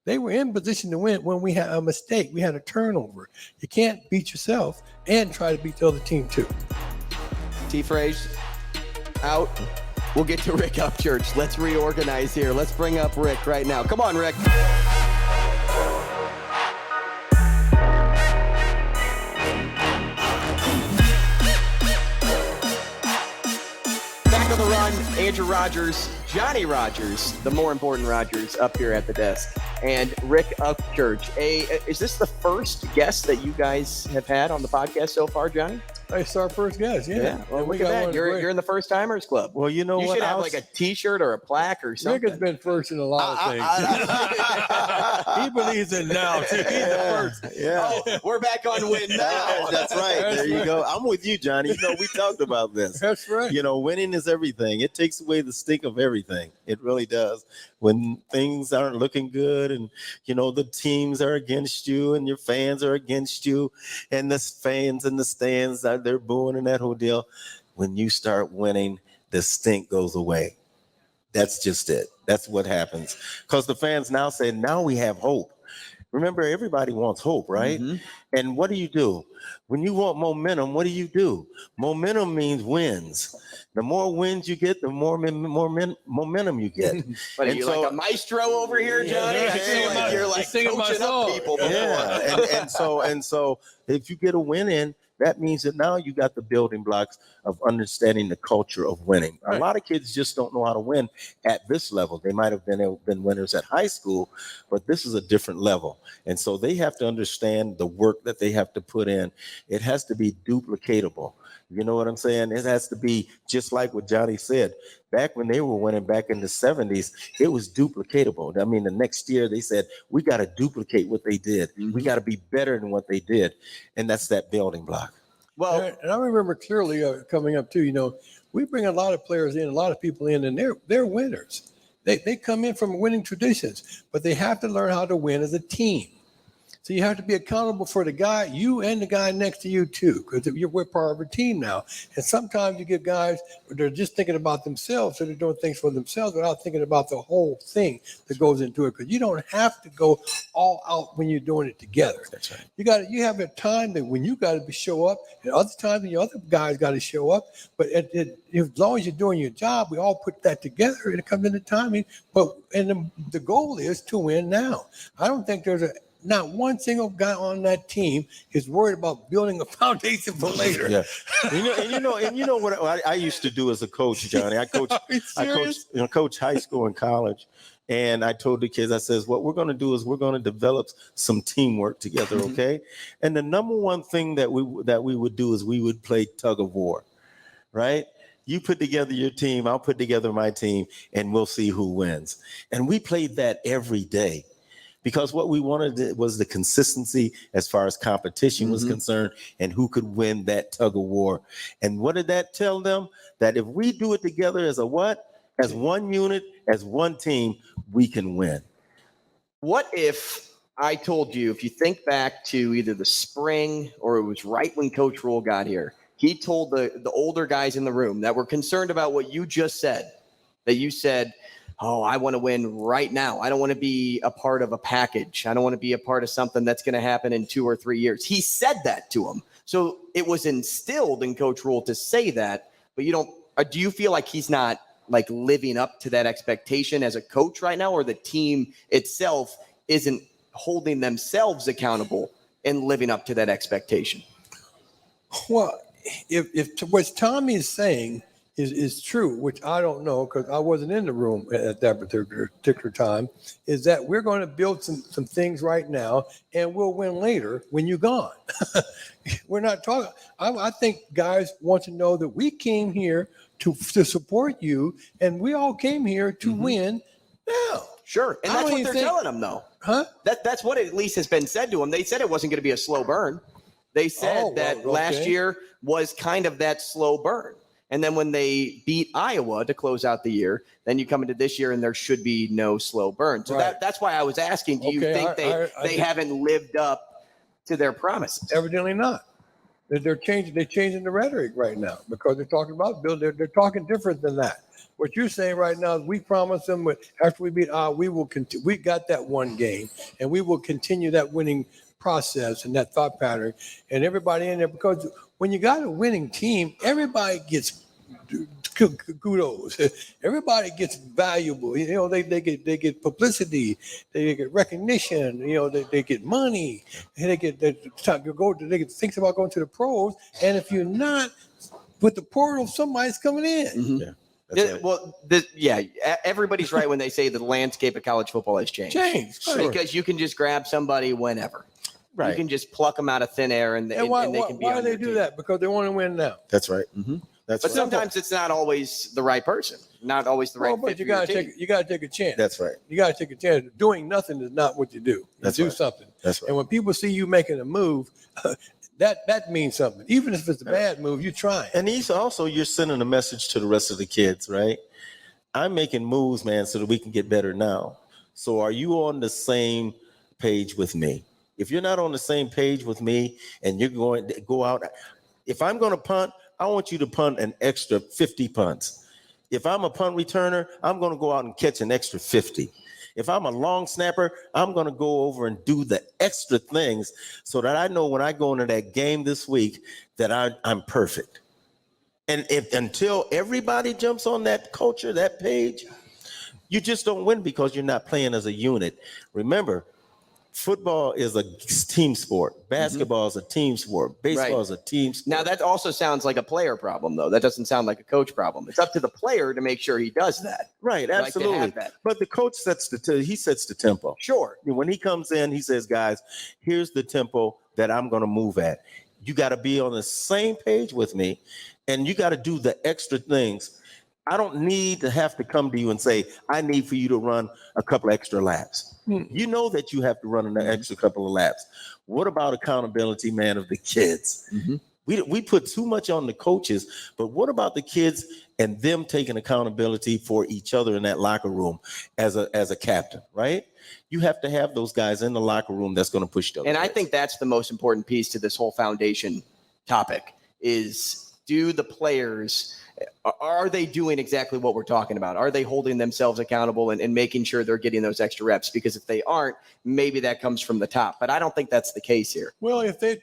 They were in position to win when we had a mistake. We had a turnover. You can't beat yourself and try to beat the other team too. T. Frazier out. We'll get to Rick Upchurch. Let's reorganize here. Let's bring up Rick right now. Come on, Rick. Back on the run, Andrew Rodgers, Johnny Rodgers, the more important Rodgers, up here at the desk, and Rick Upchurch. Is this the first guest that you guys have had on the podcast so far, Johnny? It's our first guest, yeah. Well, look at that. You're in the First Timers Club. Well, you know you what? should have like a T-shirt or a plaque or something. Rick has been first in a lot of things. He believes in now. Too. He's the first. Yeah. Oh, we're back on win now. That's right. There you go. I'm with you, Johnny. You know, we talked about this. That's right. You know, winning is everything. It takes away the stink of everything. It really does. When things aren't looking good and, you know, the teams are against you and your fans are against you and the fans in the stands, they're booing and that whole deal. When you start winning, the stink goes away. That's just it. That's what happens. Because the fans now say, now we have hope. Remember, everybody wants hope, right? And what do? When you want momentum, what do? Momentum means wins. The more wins you get, the more momentum you get. But are you like a maestro over here, Johnny? I feel like you're like coaching up people before. Yeah. And so if you get a win in, that means that now you got the building blocks of understanding the culture of winning. Right. A lot of kids just don't know how to win at this level. They might have been winners at high school, but this is a different level. And so they have to understand the work that they have to put in. It has to be duplicatable. You know what I'm saying? It has to be just like what Johnny said. Back when they were winning back in the 70s, it was duplicatable. I mean, the next year they said, we got to duplicate what they did. We got to be better than what they did. And that's that building block. Well, and I remember clearly coming up too, you know, we bring a lot of players in, a lot of people in, and they're winners. They come in from winning traditions, but they have to learn how to win as a team. So you have to be accountable for the guy, you and the guy next to you too, because we're part of a team now. And sometimes you get guys, they're just thinking about themselves, so they're doing things for themselves without thinking about the whole thing that goes into it. Because you don't have to go all out when you're doing it together. That's right. You have a time that when you got to show up, and other times when the other guys got to show up. But as long as you're doing your job, we all put that together, and it comes into timing. And the goal is to win now. I don't think there's not one single guy on that team is worried about building a foundation for later. Yeah, and you know what I used to do as a coach, Johnny. I coached high school and college, and I told the kids, I says, what we're going to do is we're going to develop some teamwork together, okay? And the number one thing that we would do is we would play tug of war, right? You put together your team, I'll put together my team, and we'll see who wins. And we played that every day because what we wanted was the consistency as far as competition was concerned and who could win that tug of war. And what did that tell them? That if we do it together as a what? As one unit, as one team, we can win. What if I told you, if you think back to either the spring or it was right when Coach Rule got here, he told the older guys in the room that were concerned about what you just said, that you said, oh, I want to win right now. I don't want to be a part of a package. I don't want to be a part of something that's going to happen in 2 or 3 years. He said that to him. So it was instilled in Coach Rule to say that, but do you feel like he's not like living up to that expectation as a coach right now, or the team itself isn't holding themselves accountable and living up to that expectation? Well, if what Tommie is saying is true, which I don't know because I wasn't in the room at that particular time, is that we're going to build some things right now and we'll win later when you're gone. We're not talking. I think guys want to know that we came here to support you, and we all came here to win now. Sure. And that's what they're telling them, though. Huh? That's what at least has been said to them. They said it wasn't going to be a slow burn. They said that last year was kind of that slow burn. And then when they beat Iowa to close out the year, then you come into this year and there should be no slow burn. So that's why I was asking, do you think they haven't lived up to their promises? Evidently not. They're changing the rhetoric right now because they're talking about Bill. They're talking different than that. What you're saying right now is we promised them after we beat we will continue. We got that one game and we will continue that winning process and that thought pattern and everybody in there, because when you got a winning team, everybody gets kudos. Everybody gets valuable. You know, they get publicity, they get recognition. You know, they get money, and they get thinks about going to the pros. And if you're not with the portal, somebody's coming in. Yeah. Right. Well, everybody's right when they say the landscape of college football has changed. Sure. Because you can just grab somebody whenever. Right. You can just pluck them out of thin air, and they can be on your team. Why do they do that? Because they want to win now. That's right. But sometimes it's not always the right person, not always the right. But you got to take a chance. That's right. You got to take a chance. Doing nothing is not what you do. You do something. That's right. And when people see you making a move, that means something. Even if it's a bad move, you're trying. And you're sending a message to the rest of the kids, right? I'm making moves, man, so that we can get better now. So are you on the same page with me? If you're not on the same page with me and you're going to go out, if I'm going to punt, I want you to punt an extra 50 punts. If I'm a punt returner, I'm going to go out and catch an extra 50. If I'm a long snapper, I'm going to go over and do the extra things so that I know when I go into that game this week that I'm perfect. And until everybody jumps on that culture, that page, you just don't win because you're not playing as a unit. Remember, football is a team sport. Basketball is a team sport. Baseball is a team sport. Now, that also sounds like a player problem, though. That doesn't sound like a coach problem. It's up to the player to make sure he does that. Right, absolutely. Like that. But the coach sets the tempo. Sure. When he comes in, he says, guys, here's the tempo that I'm going to move at. You got to be on the same page with me, and you got to do the extra things. I don't need to have to come to you and say, I need for you to run a couple extra laps. You know that you have to run an extra couple of laps. What about accountability, man, of the kids? We put too much on the coaches, but what about the kids and them taking accountability for each other in that locker room as a captain, right? You have to have those guys in the locker room that's going to push those. And I think that's the most important piece to this whole foundation topic is, do the players, are they doing exactly what we're talking about? Are they holding themselves accountable and making sure they're getting those extra reps? Because if they aren't, maybe that comes from the top. But I don't think that's the case here. Well, if the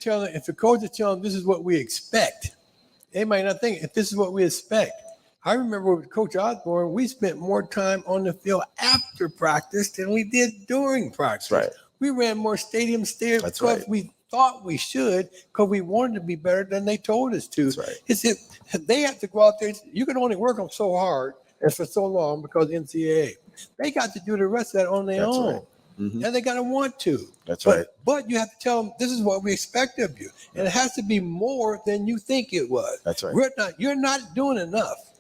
coach is telling them this is what we expect, they might not think if this is what we expect. I remember with Coach Osborne, we spent more time on the field after practice than we did during practice. That's right. We ran more stadium stairs That's because right. we thought we should, because we wanted to be better than they told us to. That's right. They have to go out there. You can only work them so hard and for so long because NCAA. They got to do the rest of that on their own. Right. And they got to want to. That's right. But you have to tell them, this is what we expect of you. And it has to be more than you think it was. That's right. You're not doing enough.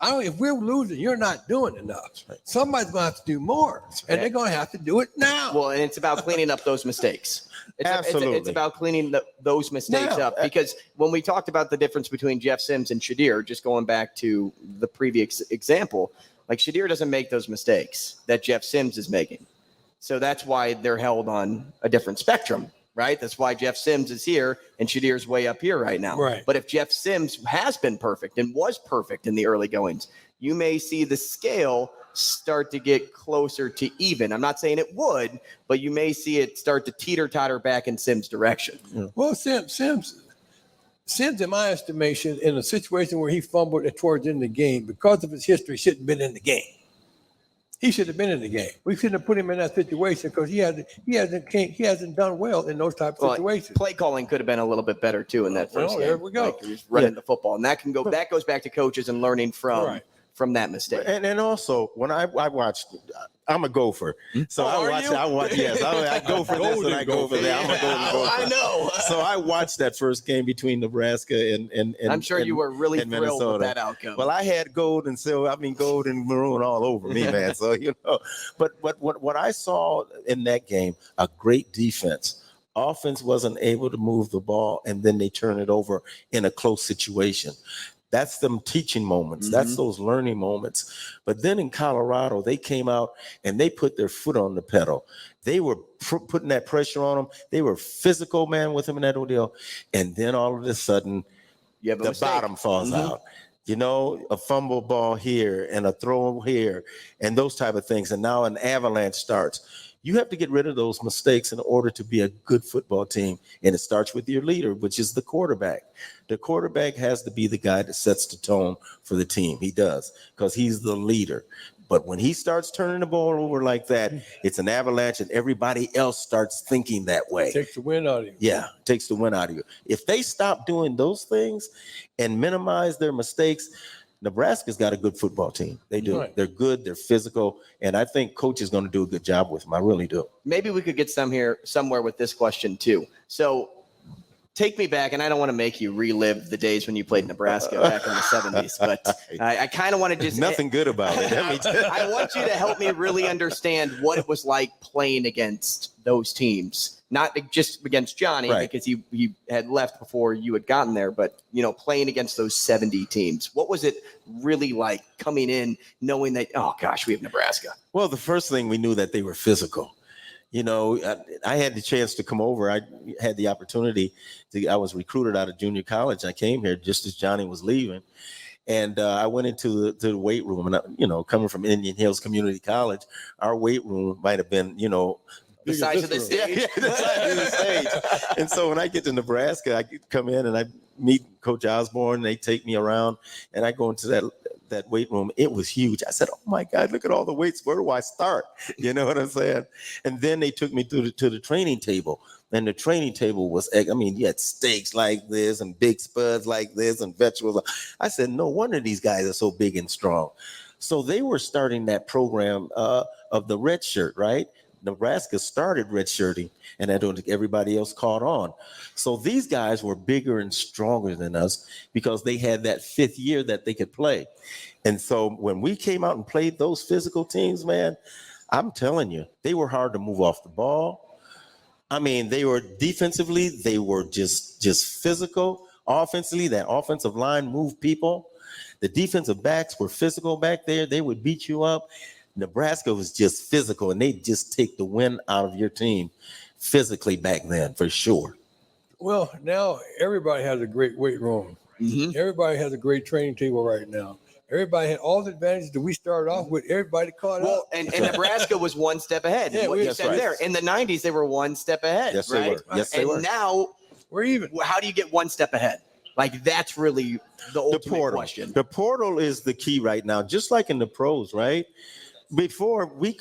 If we're losing, you're not doing enough. Somebody's going to have to do more, and they're going to have to do it now. Well, and it's about cleaning up those mistakes. Absolutely. It's about cleaning those mistakes Now, up, because when we talked about the difference between Jeff Sims and Shadir, just going back to the previous example, like Shadir doesn't make those mistakes that Jeff Sims is making. So that's why they're held on a different spectrum, right? That's why Jeff Sims is here and Shadir's way up here right now. Right. But if Jeff Sims has been perfect and was perfect in the early goings, you may see the scale start to get closer to even. I'm not saying it would, but you may see it start to teeter-totter back in Sims' direction. Well, Sims, in my estimation, in a situation where he fumbled towards the end of the game, because of his history, shouldn't have been in the game. He should have been in the game. We shouldn't have put him in that situation because he hasn't done well in those type of situations. Play calling could have been a little bit better too in that first game. There we go. Like, he was running the football, and that goes back to coaches and learning from that mistake. And also, when I watched, I'm a gopher, so I go for this and I go for that. I'm a golden gopher. I know. So I watched that first game between Nebraska and I'm sure you were really and thrilled Minnesota. with that outcome. Well, I had gold and silver. Gold and maroon all over me, man. So but what I saw in that game, a great defense. Offense wasn't able to move the ball, and then they turn it over in a close situation. That's them teaching moments. Mm-hmm. That's those learning moments. But then in Colorado, they came out and they put their foot on the pedal. They were putting that pressure on them. They were physical, man, with him in that ordeal. And then all of a sudden, the bottom falls out. A fumble ball here and a throw here and those type of things. And now an avalanche starts. You have to get rid of those mistakes in order to be a good football team. And it starts with your leader, which is the quarterback. The quarterback has to be the guy that sets the tone for the team. He does, because he's the leader. But when he starts turning the ball over like that, it's an avalanche, and everybody else starts thinking that way. Takes the wind out of you. Yeah, takes the wind out of you. If they stop doing those things and minimize their mistakes, Nebraska's got a good football team. They do. Right. They're good. They're physical. And I think coach is going to do a good job with them. I really do. Maybe we could get somewhere with this question too. So take me back, and I don't want to make you relive the days when you played Nebraska back in the 70s, but I kind of want to just... Nothing good about it. I want you to help me really understand what it was like playing against those teams. Not just against Johnny, right, because he had left before you had gotten there, but, playing against those 70 teams. What was it really like coming in knowing that, oh, gosh, we have Nebraska? Well, the first thing, we knew that they were physical. I had the chance to come over. I had the opportunity I was recruited out of junior college. I came here just as Johnny was leaving. And I went into the weight room, and, coming from Indian Hills Community College, our weight room might have been, the size of the stage. Yeah, the size of the stage. And so when I get to Nebraska, I come in and I meet Coach Osborne. They take me around, and I go into that weight room. It was huge. I said, "Oh my God, look at all the weights. Where do I start?" You know what I'm saying? And then they took me to the training table, and the training table was, you had steaks like this and big spuds like this and vegetables. I said, no wonder these guys are so big and strong. So they were starting that program of the red shirt, right? Nebraska started redshirting, and I don't think everybody else caught on. So these guys were bigger and stronger than us because they had that fifth year that they could play. And so when we came out and played those physical teams, man, I'm telling you, they were hard to move off the ball. They were defensively, they were just physical. Offensively, that offensive line moved people. The defensive backs were physical back there. They would beat you up. Nebraska was just physical, and they just take the wind out of your team physically back then, for sure. Well, now everybody has a great weight room. Mm-hmm. Everybody has a great training table right now. Everybody had all the advantages that we started off with. Everybody caught up. And Nebraska was one step ahead. Yeah, what you said there. In the 90s, they were one step ahead. Yes, right? they were. Yes, they were. And now we're even. How do you get one step ahead? Like, that's really the ultimate question. The portal is the key right now, just like in the pros, right? Before, we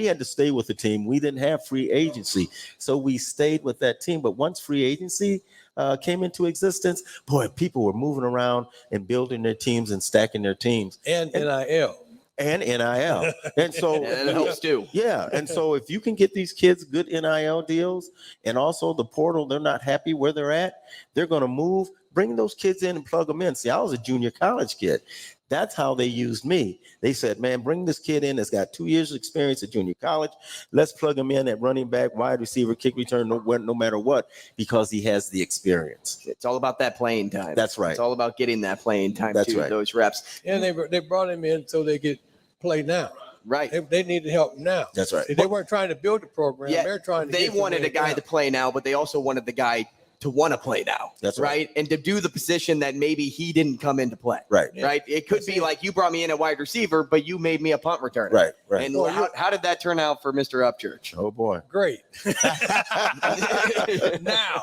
had to stay with the team. We didn't have free agency. So we stayed with that team. But once free agency came into existence, boy, people were moving around and building their teams and stacking their teams. And NIL. And NIL. And so and it helps too. Yeah. And so if you can get these kids good NIL deals, and also the portal, they're not happy where they're at, they're going to move, bring those kids in and plug them in. See, I was a junior college kid. That's how they used me. They said, man, bring this kid in that's got 2 years of experience at junior college. Let's plug him in at running back, wide receiver, kick return, no matter what, because he has the experience. It's all about that playing time. That's right. It's all about getting that playing time, That's too, right. those reps. And they brought him in so they could play now. Right. They needed help now. That's right. See, they weren't trying to build a program. Yeah, They're trying to. they get the wanted man a guy now. to play now, but they also wanted the guy to want to play now. That's right. And to do the position that maybe he didn't come into play. Right. Yeah. Right. It could be like you brought me in at wide receiver, but you made me a punt returner. Right. Right. And Well, how did that turn out for Mr. Upchurch? Oh boy. Great. Now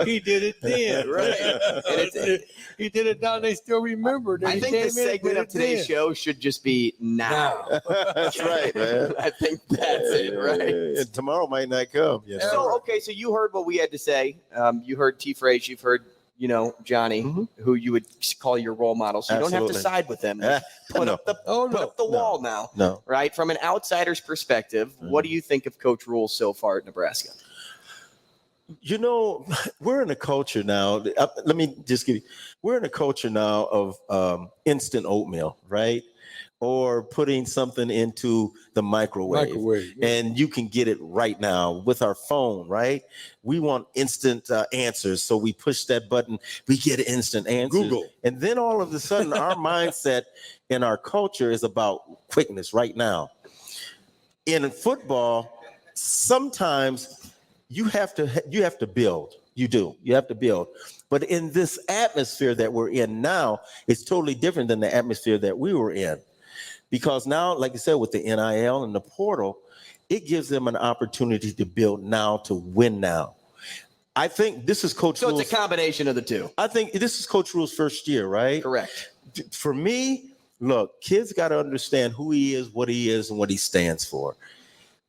he did it then, Right. And he did it now. They still remember. That I he think came the in and segment did of it today's then. show should just be now. That's right, man. I think that's it, right? And tomorrow might not come. You know? So, okay, so you heard what we had to say. You heard T. Frazier, you've heard, Johnny, Mhm. who you would call your role model. So you don't have to Absolutely. side with them. Put No. up the Oh, put no. up the wall now, No. right? From an outsider's perspective, what do you think of Coach Rule so far at Nebraska? We're in a culture now. Let me just give you. We're in a culture now of instant oatmeal, right? Or putting something into the microwave. Yeah. And you can get it right now with our phone, right? We want instant answers. So we push that button, we get instant answers. Google. And then all of a sudden, our mindset in our culture is about quickness right now. In football, sometimes you have to build. You do. You have to build. But in this atmosphere that we're in now, it's totally different than the atmosphere that we were in. Because now, like I said, with the NIL and the portal, it gives them an opportunity to build now, to win now. I think this is Coach So Rule's. it's a combination of the two. I think this is Coach Rule's first year, right? Correct. For me, look, kids got to understand who he is, and what he stands for.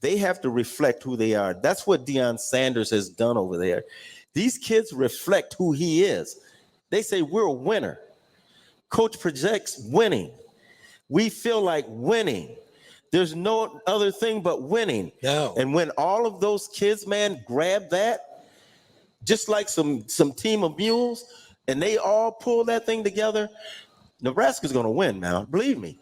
They have to reflect who they are. That's what Deion Sanders has done over there. These kids reflect who he is. They say, we're a winner. Coach projects winning. We feel like winning. There's no other thing but winning. No. And when all of those kids, man, grab that, just like some team of mules, and they all pull that thing together, Nebraska's going to win, man. Believe me.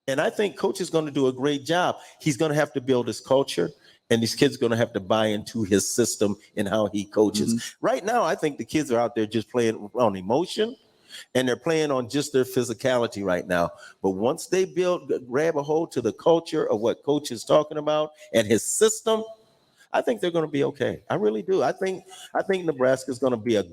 And I think Coach is going to do a great job. He's going to have to build his culture, and these kids are going to have to buy into his system and how he coaches. Mm-hmm. Right now, I think the kids are out there just playing on emotion, and they're playing on just their physicality right now. But once they grab a hold to the culture of what Coach is talking about and his system, I think they're going to be okay. I really do. I think Nebraska is going to be a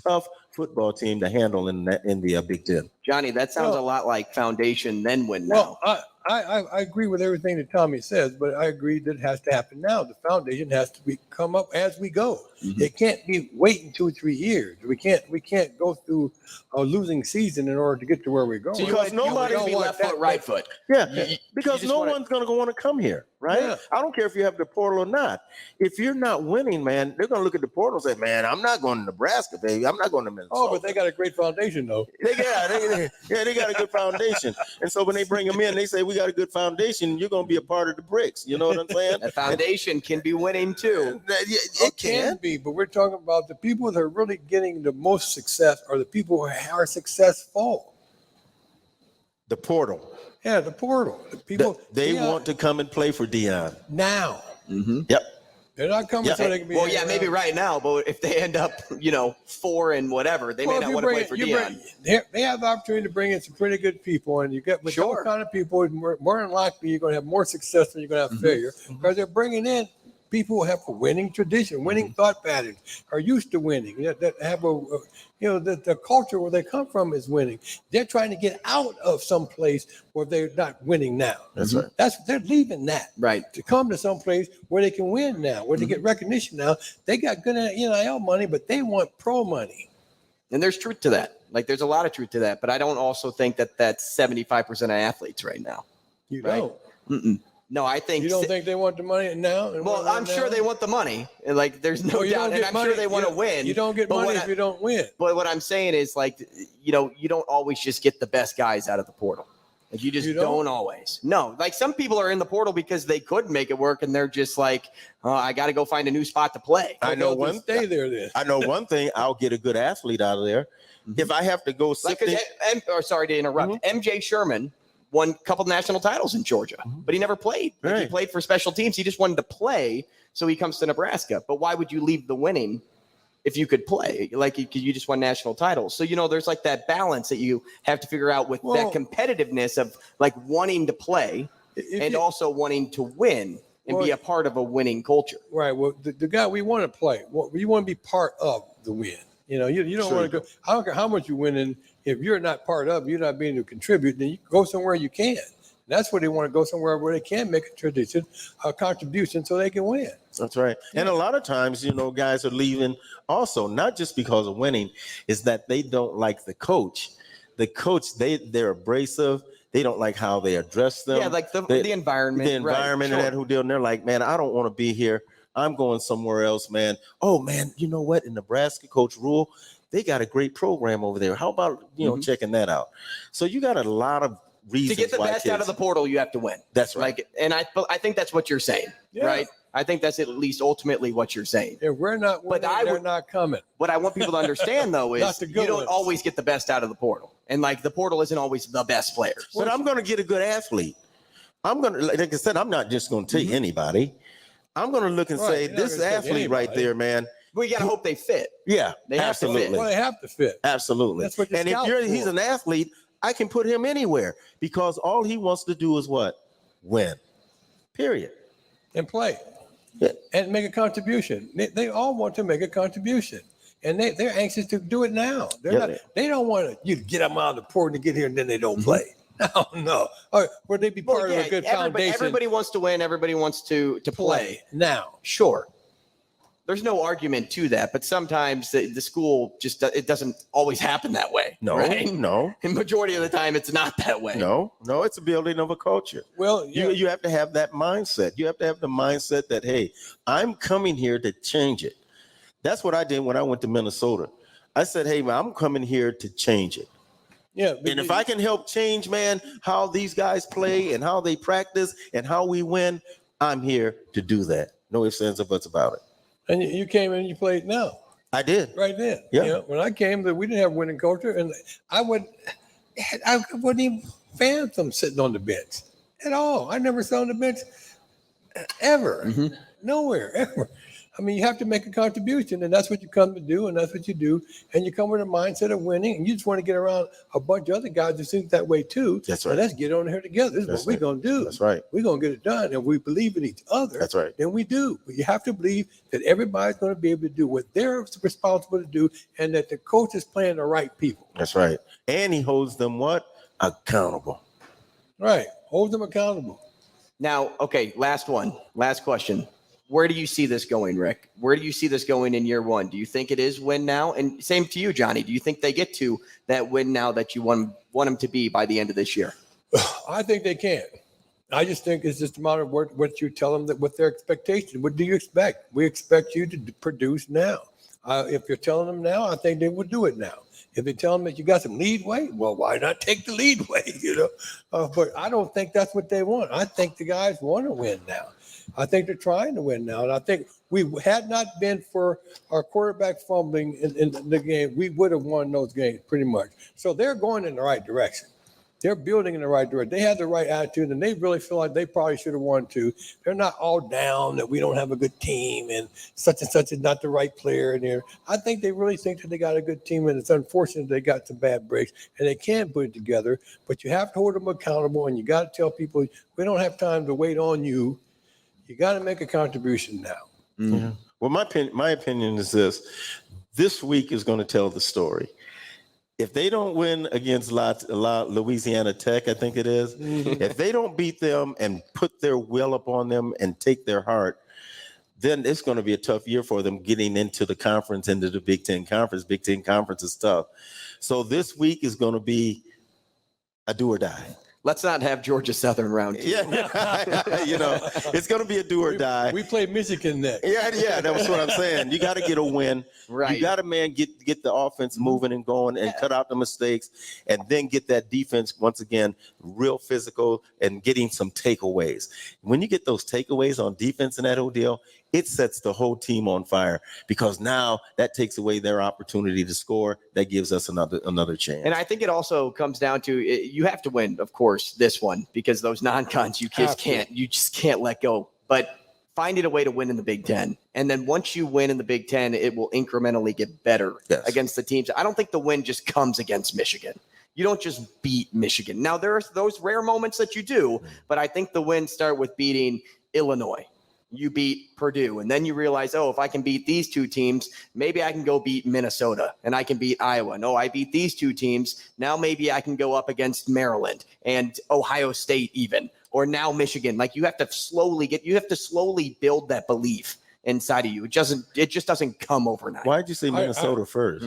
tough football team to handle in the Big Ten. Johnny, that sounds a lot like foundation, then win now. Well, I agree with everything that Tommie says, but I agree that it has to happen now. The foundation has to come up as we go. Mhm. It can't be waiting 2 or 3 years. We can't go through a losing season in order to get to where we're going. So Because nobody don't be want left left foot, foot, right foot. Yeah, You because just no wanna- one's going to want to come here, right? Yeah. I don't care if you have the portal or not. If you're not winning, man, they're going to look at the portal and say, man, I'm not going to Nebraska, baby. I'm not going to Minnesota. Oh, but they got a great foundation, though. They got a good foundation. And so when they bring them in, they say, we got a good foundation. You're going to be a part of the bricks. You know what I'm saying? The foundation can be winning too. It can. be, but we're talking about the people that are really getting the most success are the people who are successful. The portal. Yeah, the portal. The people They yeah, want to come and play for Deion. now. Mm-hmm. Yep. They're not coming Yeah. so they can be. Well, yeah, maybe right now, but if they end up, 4 and whatever, they may not want to play for Deion. They have the opportunity to bring in some pretty good people, and you get with Sure. those kind of people, more than likely you're going to have more success than you're going to have failure because they're bringing in people who have a winning tradition, winning thought patterns, are used to winning. That have the culture where they come from is winning. They're trying to get out of some place where they're not winning now. That's right. They're leaving that. Right. To come to some place where they can win now, where they get recognition now. They got good NIL money, but they want pro money. And there's truth to that. Like there's a lot of truth to that, but I don't also think that that's 75% of athletes right now. You Right. don't. Mm-mm. No, I think. You don't think they want the money now? and Well, want it I'm now? sure they want the money. And like, there's no Well, you doubt, don't and get I'm money- sure they want to you- win. You don't get but money what if you don't win. But what I'm saying is, like, you don't always just get the best guys out of the portal. Like you just You don't don't? always. No, like some people are in the portal because they could make it work, and they're just like, oh, I got to go find a new spot to play. I know They'll one. just stay there then. I know one thing. I'll get a good athlete out of there. If I have to go Like, sit sorry to interrupt. MJ Sherman won a couple national titles in Georgia, but he never played. Like, he Right. played for special teams. He just wanted to play, so he comes to Nebraska. But why would you leave the winning if you could play? Like you just won national titles. So, there's like that balance that you have to figure out with that competitiveness of like wanting to play and also wanting to win and be a part of a winning culture. Right. Well, the guy we want to play, we want to be part of the win. You don't want to go. I don't care how much you win, and if you're not part of, you're not being able to contribute, then you go somewhere you can. That's where they want to go, somewhere where they can make a contribution so they can win. That's right. And a lot of times, guys are leaving also, not just because of winning, is that they don't like the coach. The coach, they're abrasive. They don't like how they address them. Yeah, like the environment. The environment and that whole deal. And they're like, man, I don't want to be here. I'm going somewhere else, man. Oh, man, you know what? In Nebraska, Coach Rule, they got a great program over there. How about, checking that out? So you got a lot of reasons to get the best out of the portal, you have to win. That's right. And I think that's what you're saying, right? I think that's at least ultimately what you're saying. If we're not winning, they're not coming. What I want people to understand, though, is you don't always get the best out of the portal. And, like, the portal isn't always the best players. But I'm going to get a good athlete. Like I said, I'm not just going to take anybody. I'm going to look and say, this athlete right there, man. Well, you got to hope they fit. Yeah, They have to absolutely. fit. Well, they have to fit. Absolutely. That's what and if he's an athlete, I can put him anywhere because all he wants to do is what? Win. Period. And play. Yeah. And make a contribution. They all want to make a contribution. And they're anxious to do it now. They don't want you to get them out of the port and get here and then they don't play. No. Or would they be part of a good foundation? Everybody wants to win. Everybody wants to play. Now. Sure. There's no argument to that, but sometimes the school just it doesn't always happen that way. No, right? no. And majority of the time, it's not that way. No, it's a building of a culture. Well, you have to have that mindset. You have to have the mindset that, hey, I'm coming here to change it. That's what I did when I went to Minnesota. I said, hey, man, I'm coming here to change it. Yeah. And if I can help change, man, how these guys play and how they practice and how we win, I'm here to do that. No ifs, ands, or buts about it. And you came in and you played now. I did. Right then. Yeah. When I came, we didn't have winning culture, and I wouldn't even fathom sitting on the bench at all. I never sat on the bench ever, nowhere, ever. I mean, you have to make a contribution, and that's what you come to do, and that's what you do. And you come with a mindset of winning, and you just want to get around a bunch of other guys that think that way too. That's right. So let's get on here together. This is what we're going to do. That's right. We're going to get it done, and we believe in each other. That's right. Then we do. But you have to believe that everybody's going to be able to do what they're responsible to do, and that the coach is playing the right people. That's right. And he holds them what? Accountable. Right. Hold them accountable. Now, okay, last question. Where do you see this going, Rick? Where do you see this going in year one? Do you think it is win now? And same to you, Johnny. Do you think they get to that win now that you want them to be by the end of this year? I think they can. I just think it's just a matter of what you tell them, that what their expectation. What do you expect? We expect you to produce now. If you're telling them now, I think they would do it now. If they tell them that you got some lead way, well, why not take the lead way? But I don't think that's what they want. I think the guys want to win now. I think they're trying to win now. And I think we had not been for our quarterback fumbling in the game, we would have won those games pretty much. So they're going in the right direction. They're building in the right direction. They have the right attitude, and they really feel like they probably should have won too. They're not all down that we don't have a good team and such is not the right player in there. I think they really think that they got a good team, and it's unfortunate they got some bad breaks, and they can put it together. But you have to hold them accountable, and you got to tell people, we don't have time to wait on you. You got to make a contribution now. Yeah. Well, my opinion is this. This week is going to tell the story. If they don't win against Louisiana Tech, I think it is, if they don't beat them and put their will upon them and take their heart, then it's going to be a tough year for them getting into the conference, into the Big Ten Conference. Big Ten Conference is tough. So this week is going to be a do or die. Let's not have Georgia Southern round two. Yeah, you know, it's going to be a do or die. We played Michigan next. Yeah, that's what I'm saying. You got to get a win. Right. You got to, man, get the offense moving and going and cut out the mistakes, and then get that defense, once again, real physical and getting some takeaways. When you get those takeaways on defense in that whole deal, it sets the whole team on fire, because now that takes away their opportunity to score. That gives us another chance. And I think it also comes down to you have to win, of course, this one, because those non-cons you just can't let go. But finding a way to win in the Big Ten, and then once you win in the Big Ten, it will incrementally get better against the teams. I don't think the win just comes against Michigan. You don't just beat Michigan. Now there are those rare moments that you do, but I think the wins start with beating Illinois. You beat Purdue, and then you realize, oh, if I can beat these two teams, maybe I can go beat Minnesota, and I can beat Iowa. No, I beat these two teams. Now maybe I can go up against Maryland and Ohio State even, or now Michigan. Like you have to slowly build that belief inside of you. It just doesn't come overnight. Why did you say Minnesota first?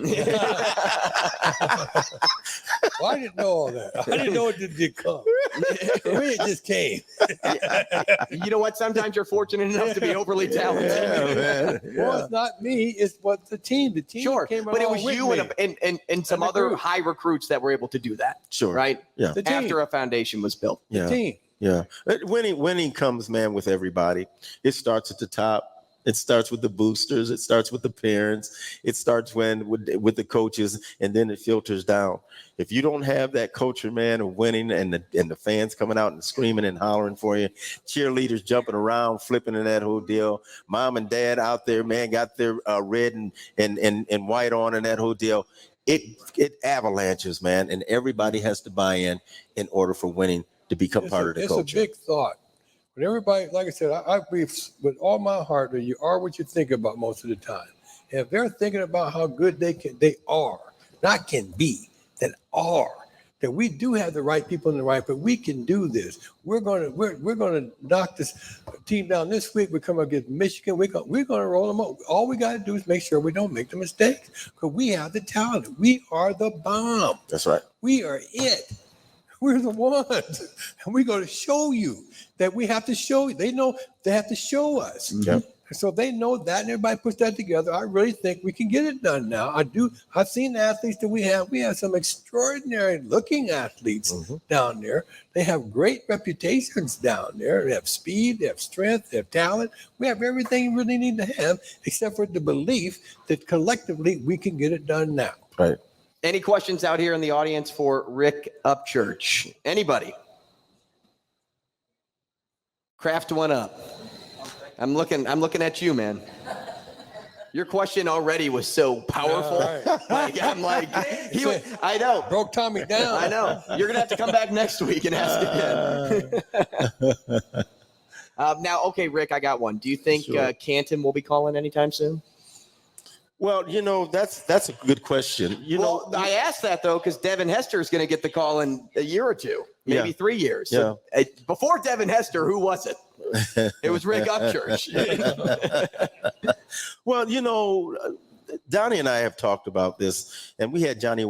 Well, I didn't know all that. I didn't know it did come. For me, it just came. You know what? Sometimes you're fortunate enough to be overly talented. Yeah, man. Well, it's not me. It's what the team. The team Sure, came but it along was with you me. and some the other group. high recruits that were able to do that. Sure. Right? Yeah. The team. After a foundation was built. Yeah. The team. Yeah. Winning comes, man, with everybody. It starts at the top. It starts with the boosters. It starts with the parents. It starts with the coaches, and then it filters down. If you don't have that culture, man, of winning, and the fans coming out and screaming and hollering for you, cheerleaders jumping around, flipping in that whole deal, mom and dad out there, man, got their red and white on in that whole deal. It avalanches, man, and everybody has to buy in order for winning to become part of the culture. It's a big thought. But everybody, like I said, I believe with all my heart that you are what you think about most of the time. And if they're thinking about how good they are, not can be, that are, that we do have the right people in the right, but we can do this. We're gonna knock this team down this week. We come against Michigan. We're gonna roll them up. All we got to do is make sure we don't make the mistakes, because we have the talent. We are the bomb. That's right. We are it. We're the ones. And we're going to show you that we have to show you. They know they have to show us. Yep. So they know that, and everybody puts that together. I really think we can get it done now. I do. I've seen the athletes that we have. We have some extraordinary looking athletes down there. They have great reputations down there. They have speed, they have strength, they have talent. We have everything you really need to have, except for the belief that collectively we can get it done now. Right. Any questions out here in the audience for Rick Upchurch? Anybody? Craft one up. I'm looking at you, man. Your question already was so powerful. I know. Broke Tommie down. I know. You're gonna have to come back next week and ask again. Now, okay, Rick, I got one. Do you think Canton will be calling anytime soon? Well, that's a good question. I asked that though because Devin Hester is going to get the call in a year or two, maybe 3 years. So, before Devin Hester, who was it? It was Rick Upchurch. Well, Donnie and I have talked about this, and we had Billy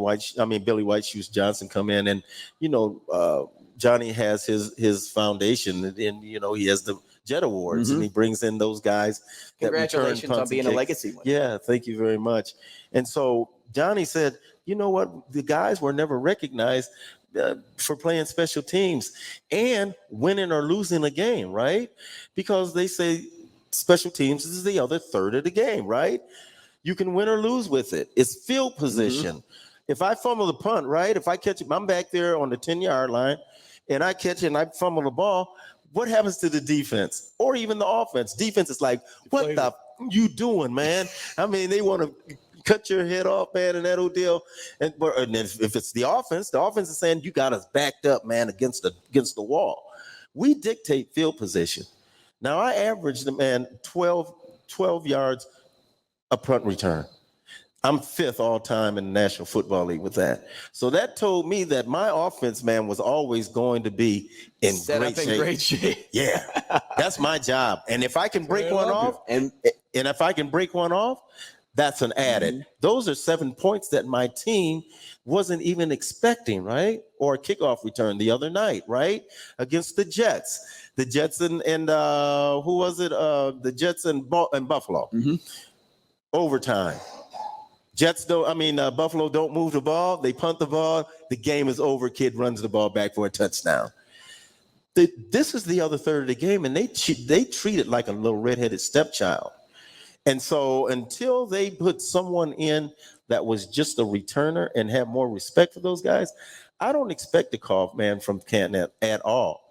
White Johnson come in, and Johnny has his foundation, and he has the Jet Awards, and he brings in those guys. Congratulations on being a legacy winner. Yeah, thank you very much. And so Johnny said, you know what? The guys were never recognized for playing special teams and winning or losing a game, right? Because they say special teams is the other third of the game, right? You can win or lose with it. It's field position. If I fumble the punt, right? If I catch it, I'm back there on the 10-yard line, and I catch it and I fumble the ball, what happens to the defense or even the offense? Defense is like, what the you doing, man? I mean, they want to cut your head off, man, and that whole deal. And if it's the offense is saying, you got us backed up, man, against the wall. We dictate field position. Now, I averaged, man, 12 yards a punt return. I'm 5th all time in the National Football League with that. So that told me that my offense, man, was always going to be in great shape. Yeah, that's my job. And if I can break one off, and if I can break one off, That's an added. Those are 7 points that my team wasn't even expecting, right? Or a kickoff return the other night, right? Against the Jets. The Jets and who was it? The Jets and Buffalo. Overtime. Buffalo don't move the ball. They punt the ball. The game is over. Kid runs the ball back for a touchdown. This is the other third of the game, and they treat it like a little redheaded stepchild. And so until they put someone in that was just a returner and have more respect for those guys, I don't expect to call man from Canton at all.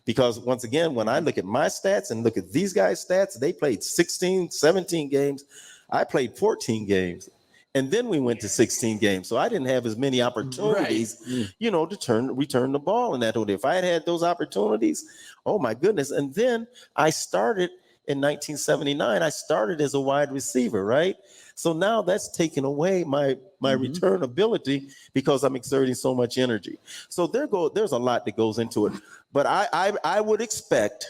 Because once again, when I look at my stats and look at these guys' stats, they played 16, 17 games. I played 14 games. And then we went to 16 games. So I didn't have as many opportunities, to return the ball in that order. If I had those opportunities, oh my goodness. And then I started in 1979, I started as a wide receiver, right? So now that's taken away my return ability because I'm exerting so much energy. So there's a lot that goes into it. But I would expect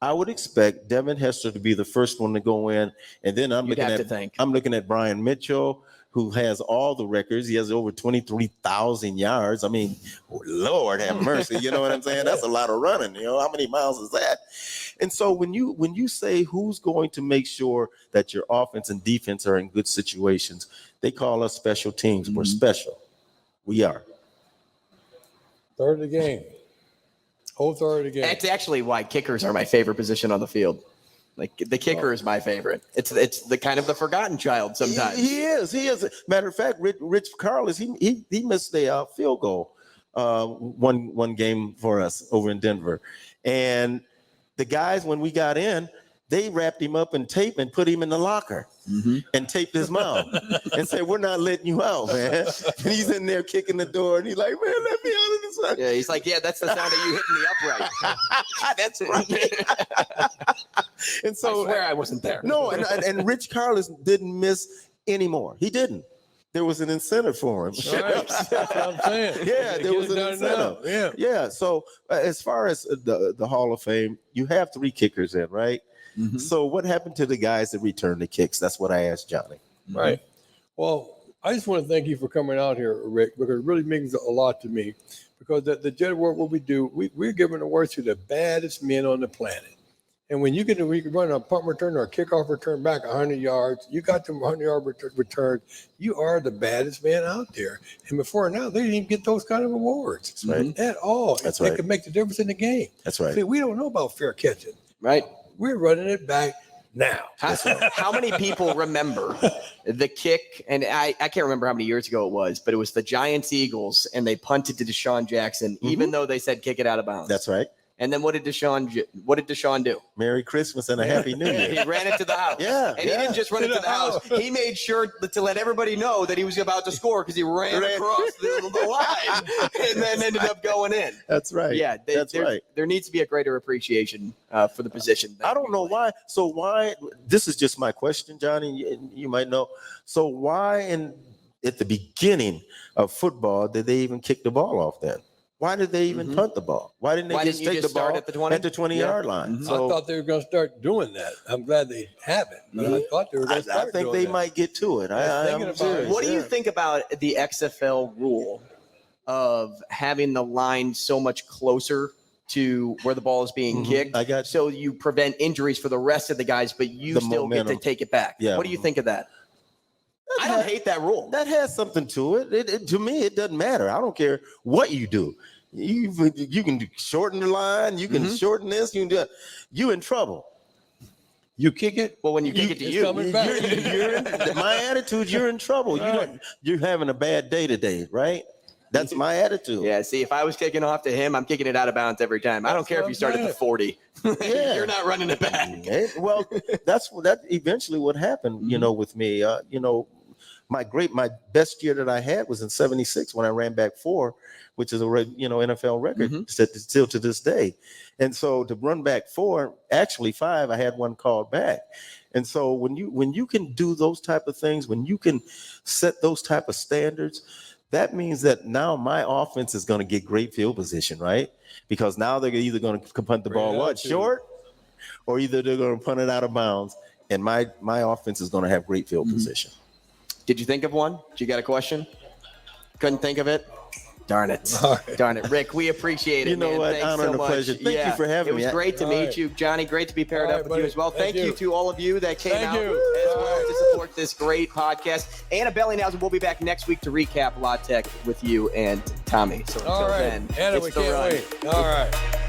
Devin Hester to be the first one to go in, and then I'm looking at Brian Mitchell, who has all the records. He has over 23,000 yards. I mean, Lord have mercy. You know what I'm saying? That's a lot of running. How many miles is that? And so when you say who's going to make sure that your offense and defense are in good situations, they call us special teams. We're special. We are. Third of the game. Whole third of the game. That's actually why kickers are my favorite position on the field. Like the kicker is my favorite. It's the kind of the forgotten child sometimes. He is. Matter of fact, Rich Carlos, he missed a field goal one game for us over in Denver. And the guys, when we got in, they wrapped him up in tape and put him in the locker and taped his mouth and said, "We're not letting you out, man." And he's in there kicking the door, and he's like, "Man, let me out of this locker." Yeah, he's like, "Yeah, that's the sound of you hitting the upright." That's right. And so I swear I wasn't there. No, and Rich Carlos didn't miss anymore. He didn't. There was an incentive for him. All right. That's what I'm saying. Yeah, there was an incentive. Yeah. So as far as the Hall of Fame, you have 3 kickers in, right? So what happened to the guys that return the kicks? That's what I asked Johnny. Right. Well, I just want to thank you for coming out here, Rick, because it really means a lot to me. Because the general work, what we do, we're giving awards to the baddest men on the planet. And when you can run a punt return or a kickoff return back 100 yards, you got them 100-yard return, you are the baddest man out there. And before now, they didn't even get those kind of awards. That's right. At all. That's right. It could make the difference in the game. That's right. See, we don't know about fair catching. Right. We're running it back now. How many people remember the kick? And I can't remember how many years ago it was, but it was the Giants-Eagles, and they punted to Deshaun Jackson, even though they said kick it out of bounds. That's right. And then what did Deshaun do? Merry Christmas and a Happy New Year. He ran it to the house. Yeah. And he didn't just run it to the house. He made sure to let everybody know that he was about to score because he ran across the line and then ended up going in. That's right. Yeah, that's right. There needs to be a greater appreciation for the position. I don't know why. So why? This is just my question, Johnny. You might know. So why at the beginning of football did they even kick the ball off then? Why did they even punt the ball? Why didn't they just take the ball at the 20-yard line? So, I thought they were going to start doing that. I'm glad they haven't, but I thought they were going to start doing that. I think they might get to it. I'm serious. What do you think about the XFL rule of having the line so much closer to where the ball is being kicked? I got you. So you prevent injuries for the rest of the guys, but you still get to take it back. Yeah. What do you think of that? I don't hate that rule. That has something to it. To me, it doesn't matter. I don't care what you do. You can shorten the line. You can shorten this. You can do it. You in trouble. You kick it. Well, when you kick it to you, my attitude. You're in trouble. You're having a bad day today, right? That's my attitude. Yeah. See, if I was kicking off to him, I'm kicking it out of bounds every time. I don't care if you start at the 40. Yeah. You're not running it back. Well, that's eventually what happened. With me. My best year that I had was in '76 when I ran back 4, which is a NFL record still to this day. And so to run back 4, actually 5, I had one called back. And so when you can do those type of things, when you can set those type of standards, that means that now my offense is going to get great field position, right? Because now they're either going to punt the ball short, or either they're going to punt it out of bounds, and my offense is going to have great field position. Did you think of one? Did you got a question? Couldn't think of it? Darn it. All right. Darn it. Rick, we appreciate it, You know man. what? Thanks Honor so and a much. pleasure. Thank you for having me. It was great to All meet right. you. Johnny, great to be paired All up right, with buddy. you as well. Thank Thank you you. to all of you that came Thank out you. as All well right. to support this great podcast. Anna Bellinghausen will be back next week to recap La Tech with you and Tommie. So until All right. then, Anna, it's we the can't run. wait. All right.